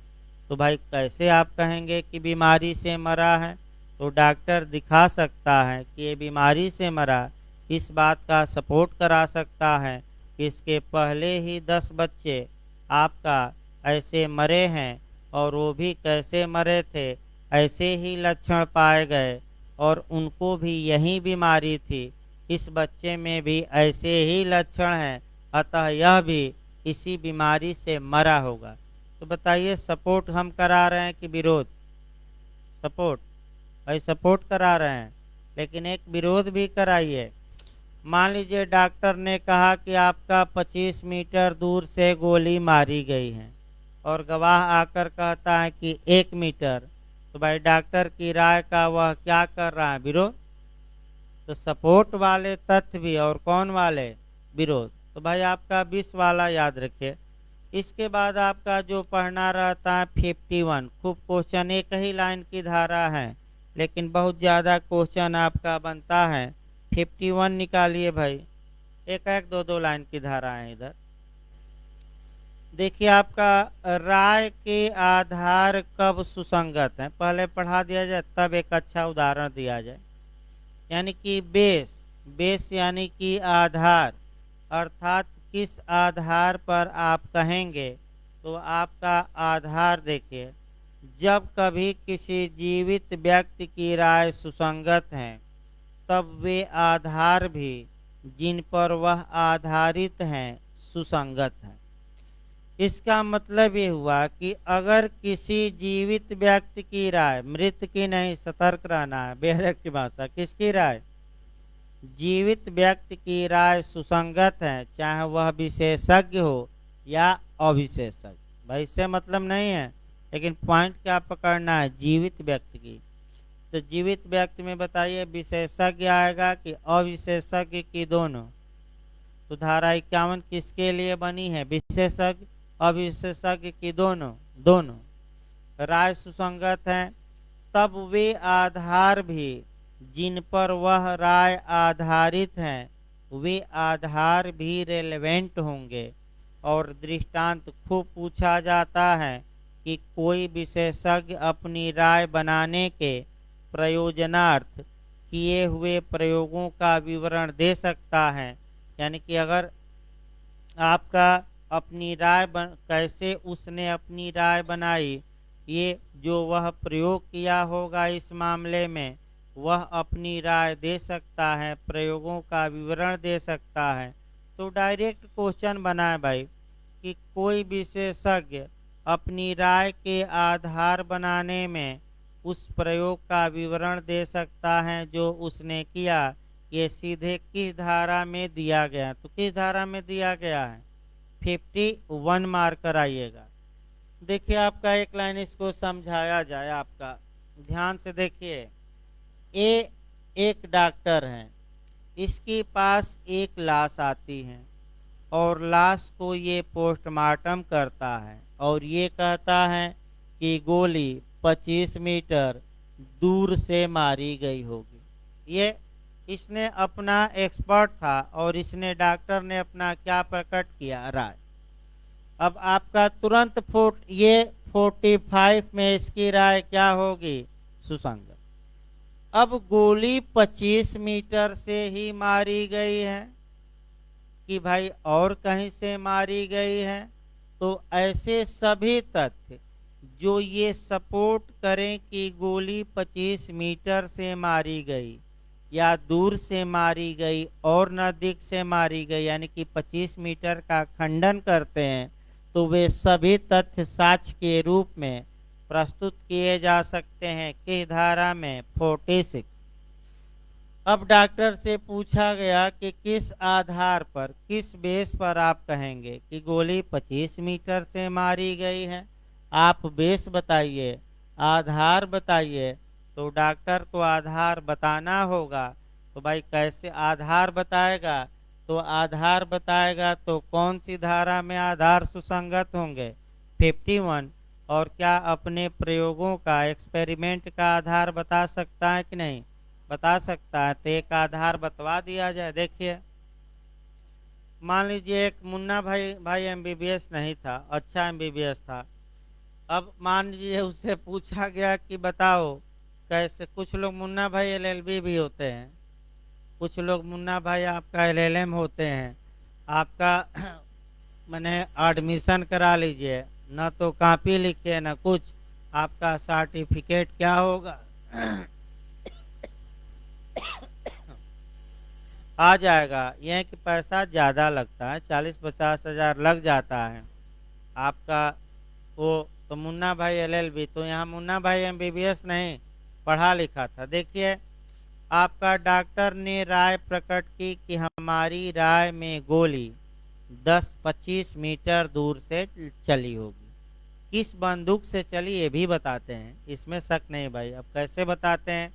तो भाई कैसे आप कहेंगे कि बीमारी से मरा है? तो डॉक्टर दिखा सकता है कि ये बीमारी से मरा, इस बात का सपोर्ट करा सकता है कि इसके पहले ही 10 बच्चे आपका ऐसे मरे हैं, और वो भी कैसे मरे थे, ऐसे ही लक्षण पाए गए और उनको भी यही बीमारी थी, इस बच्चे में भी ऐसे ही लक्षण हैं, अतः यह भी इसी बीमारी से मरा होगा। तो बताइए सपोर्ट हम करा रहे हैं कि विरोध? सपोर्ट, भाई सपोर्ट करा रहे हैं, लेकिन एक विरोध भी कराइए। मान लीजिए डॉक्टर ने कहा कि आपका 25 मीटर दूर से गोली मारी गई है, और गवाह आकर कहता है कि 1 मीटर, तो भाई डॉक्टर की राय का वह क्या कर रहा है? विरोध। तो सपोर्ट वाले तथ्य भी और कौन वाले? विरोध। तो भाई आपका 20 वाला याद रखिए। इसके बाद आपका जो पढ़ना रहता है 51। खूब क्वेश्चन, एक ही लाइन की धारा है लेकिन बहुत ज़्यादा क्वेश्चन आपका बनता है। 51 निकालिए भाई, एक एक दो दो लाइन की धारा है इधर। देखिए आपका राय के आधार कब सुसंगत है, पहले पढ़ा दिया जाए तब एक अच्छा उदाहरण दिया जाए। यानी कि बेस, बेस यानी कि आधार, अर्थात किस आधार पर आप कहेंगे, तो आपका आधार देखिए, जब कभी किसी जीवित व्यक्ति की राय सुसंगत है तब वे आधार भी जिन पर वह आधारित हैं सुसंगत हैं। इसका मतलब ये हुआ कि अगर किसी जीवित व्यक्ति की राय, मृत की नहीं, सतर्क रहना है, बेहरक की भाषा, किसकी राय? जीवित व्यक्ति की राय सुसंगत है, चाहे वह विशेषज्ञ हो या अविशेषज्ञ। भाई इससे मतलब नहीं है, लेकिन पॉइंट क्या पकड़ना है? जीवित व्यक्ति की। तो जीवित व्यक्ति में बताइए विशेषज्ञ आएगा कि अविशेषज्ञ की? दोनों। तो धारा 51 किसके लिए बनी है? विशेषज्ञ अविशेषज्ञ की? दोनों। दोनों। राय सुसंगत है तब वे आधार भी जिन पर वह राय आधारित हैं वे आधार भी रेलेवेंट होंगे। और दृष्टांत खूब पूछा जाता है कि कोई विशेषज्ञ अपनी राय बनाने के प्रयोजनार्थ किए हुए प्रयोगों का विवरण दे सकता है। यानी कि अगर आपका अपनी राय कैसे उसने अपनी राय बनाई, ये जो वह प्रयोग किया होगा इस मामले में, वह अपनी राय दे सकता है, प्रयोगों का विवरण दे सकता है। तो डायरेक्ट क्वेश्चन बनाए भाई कि कोई विशेषज्ञ अपनी राय के आधार बनाने में उस प्रयोग का विवरण दे सकता है जो उसने किया। ये सीधे किस धारा में दिया गया? तो किस धारा में दिया गया है? 51 मार्क कराइएगा। देखिए आपका एक लाइन इसको समझाया जाए, आपका ध्यान से देखिए। ए एक डॉक्टर है, इसके पास एक लाश आती है और लाश को ये पोस्टमार्टम करता है और ये कहता है कि गोली 25 मीटर दूर से मारी गई होगी। ये इसने अपना एक्सपर्ट था और इसने डॉक्टर ने अपना क्या प्रकट किया? राय। अब आपका तुरंत ये 45 में इसकी राय क्या होगी? सुसंगत। अब गोली 25 मीटर से ही मारी गई है कि भाई और कहीं से मारी गई है, तो ऐसे सभी तथ्य जो ये सपोर्ट करें कि गोली 25 मीटर से मारी गई या दूर से मारी गई और नज़दीक से मारी गई, यानी कि 25 मीटर का खंडन करते हैं, तो वे सभी तथ्य साक्ष्य के रूप में प्रस्तुत किए जा सकते हैं। किस धारा में? 46। अब डॉक्टर से पूछा गया कि किस आधार पर, किस बेस पर आप कहेंगे कि गोली 25 मीटर से मारी गई है? आप बेस बताइए, आधार बताइए। तो डॉक्टर को आधार बताना होगा। तो भाई कैसे आधार बताएगा? तो आधार बताएगा तो कौन सी धारा में आधार सुसंगत होंगे? 51। और क्या अपने प्रयोगों का, एक्सपेरिमेंट का आधार बता सकता है कि नहीं? बता सकता है। तो एक आधार बतवा दिया जाए। देखिए, मान लीजिए एक मुन्ना भाई भाई एमबीबीएस नहीं था, अच्छा एमबीबीएस था। अब मान लीजिए उससे पूछा गया कि बताओ कैसे, कुछ लोग मुन्ना भाई एलएलबी भी होते हैं, कुछ लोग मुन्ना भाई आपका एलएलएम होते हैं। आपका मैंने एडमिशन करा लीजिए, न तो कॉपी लिखे न कुछ, आपका सर्टिफिकेट क्या होगा? आ जाएगा। यह कि पैसा ज़्यादा लगता है, 40-50 हज़ार लग जाता है आपका। वो तो मुन्ना भाई एलएलबी, तो यहाँ मुन्ना भाई एमबीबीएस नहीं, पढ़ा लिखा था। देखिए, आपका डॉक्टर ने राय प्रकट की कि हमारी राय में गोली 10-25 मीटर दूर से चली होगी। किस बंदूक से चली ये भी बताते हैं, इसमें शक नहीं भाई। अब कैसे बताते हैं?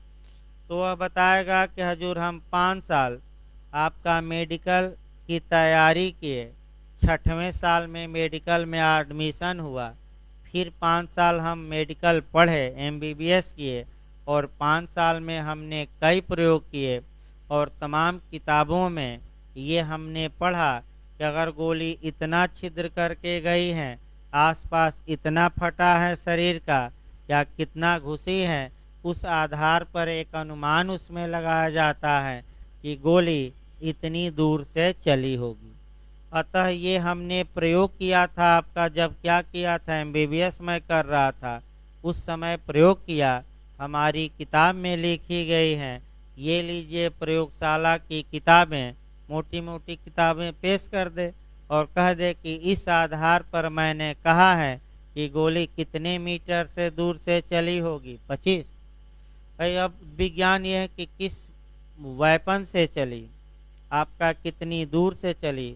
तो वह बताएगा कि हजूर हम 5 साल आपका मेडिकल की तैयारी किए, 6वें साल में मेडिकल में एडमिशन हुआ, फिर 5 साल हम मेडिकल पढ़े, एमबीबीएस किए, और 5 साल में हमने कई प्रयोग किए, और तमाम किताबों में ये हमने पढ़ा कि अगर गोली इतना छिद्र करके गई है, आसपास इतना फटा है शरीर का, या कितना घुसी है, उस आधार पर एक अनुमान उसमें लगाया जाता है कि गोली इतनी दूर से चली होगी। अतः ये हमने प्रयोग किया था आपका, जब क्या किया था, एमबीबीएस में कर रहा था, उस समय प्रयोग किया, हमारी किताब में लिखी गई हैं। ये लीजिए प्रयोगशाला की किताबें, मोटी मोटी किताबें पेश कर दे और कह दे कि इस आधार पर मैंने कहा है कि गोली कितने मीटर से दूर से चली होगी, 25। भाई अब विज्ञान ये है कि किस वेपन से चली, आपका कितनी दूर से चली,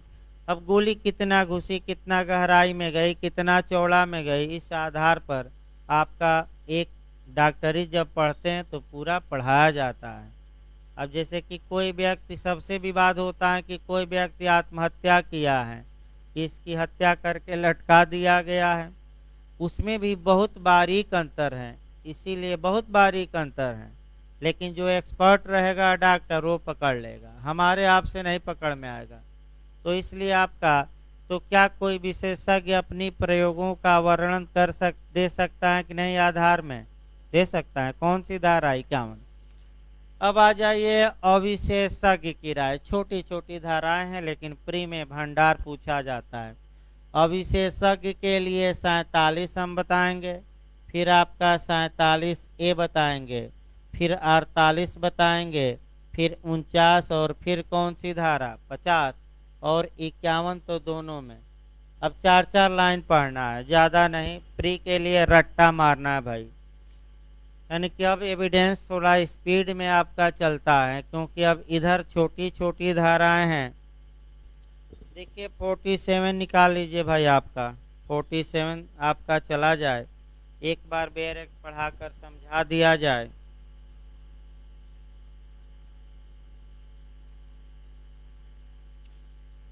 अब गोली कितना घुसी, कितना गहराई में गई, कितना चौड़ा में गई, इस आधार पर आपका एक डॉक्टरी जब पढ़ते हैं तो पूरा पढ़ाया जाता है। अब जैसे कि कोई व्यक्ति, सबसे विवाद होता है कि कोई व्यक्ति आत्महत्या किया है, इसकी हत्या करके लटका दिया गया है, उसमें भी बहुत बारीक अंतर है, इसीलिए बहुत बारीक अंतर है। लेकिन जो एक्सपर्ट रहेगा डॉक्टर, वो पकड़ लेगा, हमारे आपसे नहीं पकड़ में आएगा। तो इसलिए आपका, तो क्या कोई विशेषज्ञ अपनी प्रयोगों का वर्णन दे सकता है कि नहीं? आधार में दे सकता है। कौन सी धारा? 51। अब आ जाइए अविशेषज्ञ की राय। छोटी छोटी धाराएं हैं लेकिन प्री में भंडार पूछा जाता है। अविशेषज्ञ के लिए 47 हम बताएंगे, फिर आपका 47A बताएंगे, फिर 48 बताएंगे, फिर 49, और फिर कौन सी धारा? 50 और 51, तो दोनों में। अब 4-4 लाइन पढ़ना है, ज़्यादा नहीं, प्री के लिए रट्टा मारना है भाई। यानी कि अब एविडेंस थोड़ा स्पीड में आपका चलता है, क्योंकि अब इधर छोटी छोटी धाराएं हैं। देखिए 47 निकाल लीजिए भाई, आपका 47 आपका चला जाए, एक बार बेर पढ़ाकर समझा दिया जाए।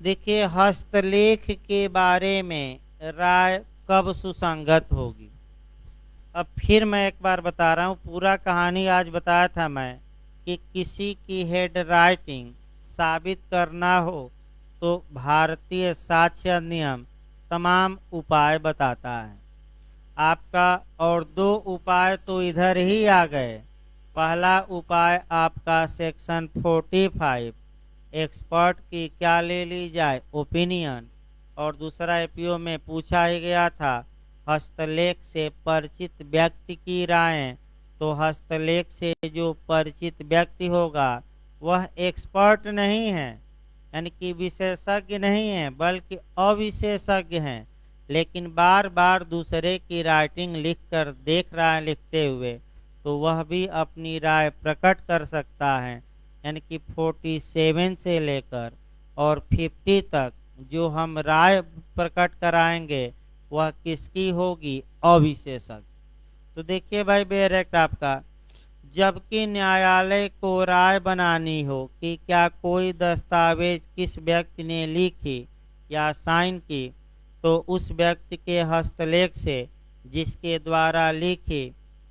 देखिए हस्तलेख के बारे में राय कब सुसंगत होगी? अब फिर मैं एक बार बता रहा हूँ, पूरा कहानी आज बताया था मैं कि किसी की हेड राइटिंग साबित करना हो तो भारतीय साक्ष्य अधिनियम तमाम उपाय बताता है आपका, और 2 उपाय तो इधर ही आ गए। पहला उपाय आपका सेक्शन 45, एक्सपर्ट की क्या ले ली जाए, ओपिनियन, और दूसरा एपीओ में पूछा ही गया था हस्तलेख से परिचित व्यक्ति की राय। तो हस्तलेख से जो परिचित व्यक्ति होगा वह एक्सपर्ट नहीं है, यानी कि विशेषज्ञ नहीं है, बल्कि अविशेषज्ञ हैं, लेकिन बार बार दूसरे की राइटिंग लिख कर देख रहा है लिखते हुए, तो वह भी अपनी राय प्रकट कर सकता है। यानी कि 47 से लेकर और 50 तक जो हम राय प्रकट कराएंगे वह किसकी होगी? अविशेषज्ञ। तो देखिए भाई बेरेक्ट आपका, जबकि न्यायालय को राय बनानी हो कि क्या कोई दस्तावेज किस व्यक्ति ने लिखी या साइन की, तो उस व्यक्ति के हस्तलेख से जिसके द्वारा लिखी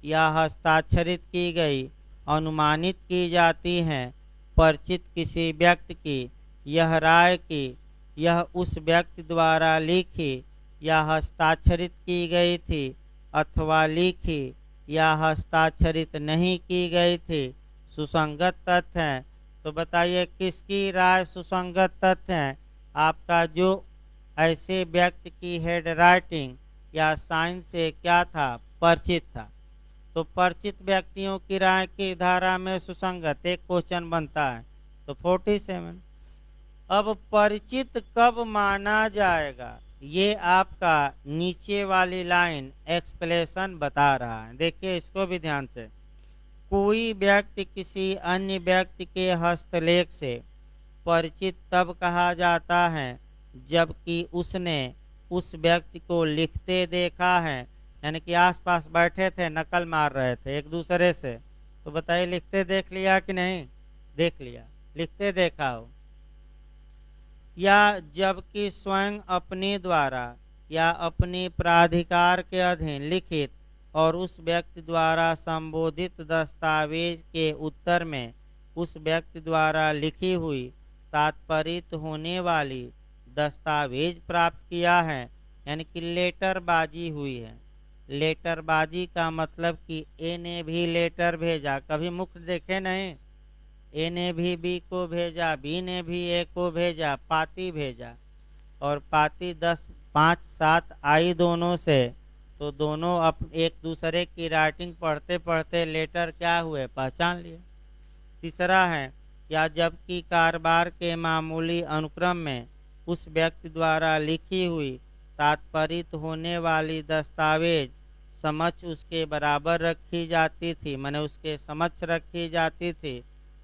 या हस्ताक्षरित की गई अनुमानित की जाती हैं, परिचित किसी व्यक्ति की यह राय कि यह उस व्यक्ति द्वारा लिखी या हस्ताक्षरित की गई थी अथवा लिखी या हस्ताक्षरित नहीं की गई थी, सुसंगत तथ्य हैं। तो बताइए किसकी राय सुसंगत तथ्य है? आपका जो ऐसे व्यक्ति की हेड राइटिंग या साइन से क्या था, परिचित था। तो परिचित व्यक्तियों की राय की धारा में सुसंगत एक क्वेश्चन बनता है। तो 47। अब परिचित कब माना जाएगा, ये आपका नीचे वाली लाइन एक्सप्लेनेशन बता रहा है। देखिए इसको भी ध्यान से। कोई व्यक्ति किसी अन्य व्यक्ति के हस्तलेख से परिचित तब कहा जाता है जबकि उसने उस व्यक्ति को लिखते देखा है, यानी कि आसपास बैठे थे, नकल मार रहे थे एक दूसरे से। तो बताइए लिखते देख लिया कि नहीं? देख लिया, लिखते देखा हो। या जबकि स्वयं अपने द्वारा या अपने प्राधिकार के अधीन लिखित और उस व्यक्ति द्वारा संबोधित दस्तावेज के उत्तर में उस व्यक्ति द्वारा लिखी हुई तात्पर्य होने वाली दस्तावेज प्राप्त किया है, यानी कि लेटरबाजी हुई है। लेटरबाजी का मतलब कि ए ने भी लेटर भेजा, कभी मुक्त देखे नहीं? ए ने भी बी को भेजा, बी ने भी ए को भेजा, पाती भेजा, और पाती 10, 5, 7 आई दोनों से। तो दोनों एक दूसरे की राइटिंग पढ़ते पढ़ते लेटर क्या हुए, पहचान लिए। तीसरा है या जबकि कारोबार के मामूली अनुक्रम में उस व्यक्ति द्वारा लिखी हुई तात्पर्य होने वाली दस्तावेज समझ उसके बराबर रखी जाती थी, माने उसके समक्ष रखी जाती थी,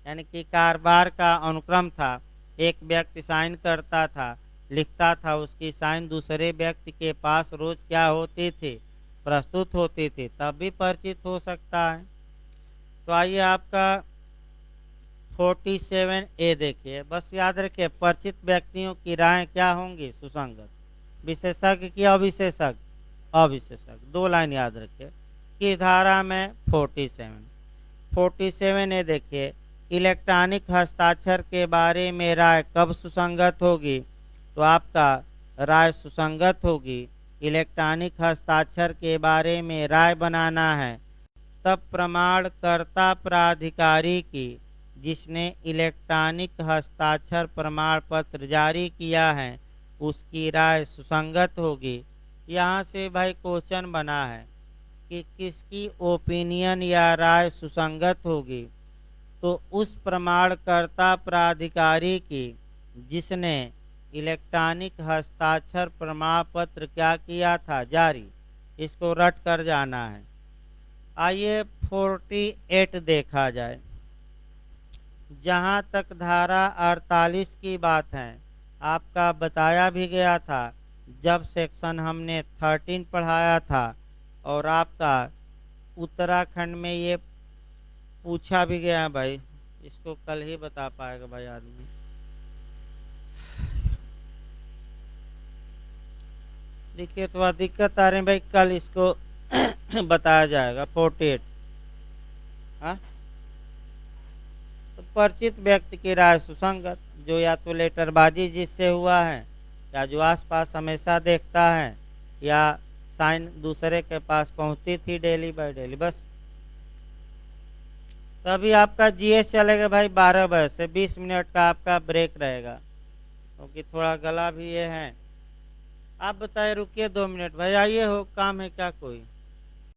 यानी कि कारोबार का अनुक्रम था। एक व्यक्ति साइन करता था, लिखता था, उसकी साइन दूसरे व्यक्ति के पास रोज क्या होती थी, प्रस्तुत होती थी, तब भी परिचित हो सकता है। तो आइए आपका 47A देखिए। बस याद रखिए परिचित व्यक्तियों की राय क्या होंगी, सुसंगत। विशेषज्ञ की अविशेषज्ञ, अविशेषज्ञ। 2 लाइन याद रखिए कि धारा में 47A देखिए। इलेक्ट्रॉनिक हस्ताक्षर के बारे में राय कब सुसंगत होगी? तो आपका राय सुसंगत होगी। इलेक्ट्रॉनिक हस्ताक्षर के बारे में राय बनाना है तब प्रमाणकर्ता प्राधिकारी की जिसने इलेक्ट्रॉनिक हस्ताक्षर प्रमाण पत्र जारी किया है उसकी राय सुसंगत होगी। यहाँ से भाई क्वेश्चन बना है कि किसकी ओपिनियन या राय सुसंगत होगी? तो उस प्रमाणकर्ता प्राधिकारी की जिसने इलेक्ट्रॉनिक हस्ताक्षर प्रमाण पत्र क्या किया था, जारी। इसको रट कर जाना है। आइए 48 देखा जाए। जहाँ तक धारा 48 की बात है, आपका बताया भी गया था जब सेक्शन हमने 13 पढ़ाया था, और आपका उत्तराखंड में ये पूछा भी गया है भाई। इसको कल ही बता पाएगा भाई आदमी। देखिए थोड़ा दिक्कत आ रही है भाई, कल इसको बताया जाएगा 48। हाँ, तो परिचित व्यक्ति की राय सुसंगत, जो या तो लेटरबाजी जिससे हुआ है, या जो आसपास हमेशा देखता है, या साइन दूसरे के पास पहुंचती थी डेली बाय डेली। बस तभी आपका जीएस चलेगा भाई 12 बजे से। 20 मिनट का आपका ब्रेक रहेगा, क्योंकि थोड़ा गला भी ये है। आप बताए, रुकिए 2 मिनट भाई। आइए, हो काम है क्या कोई?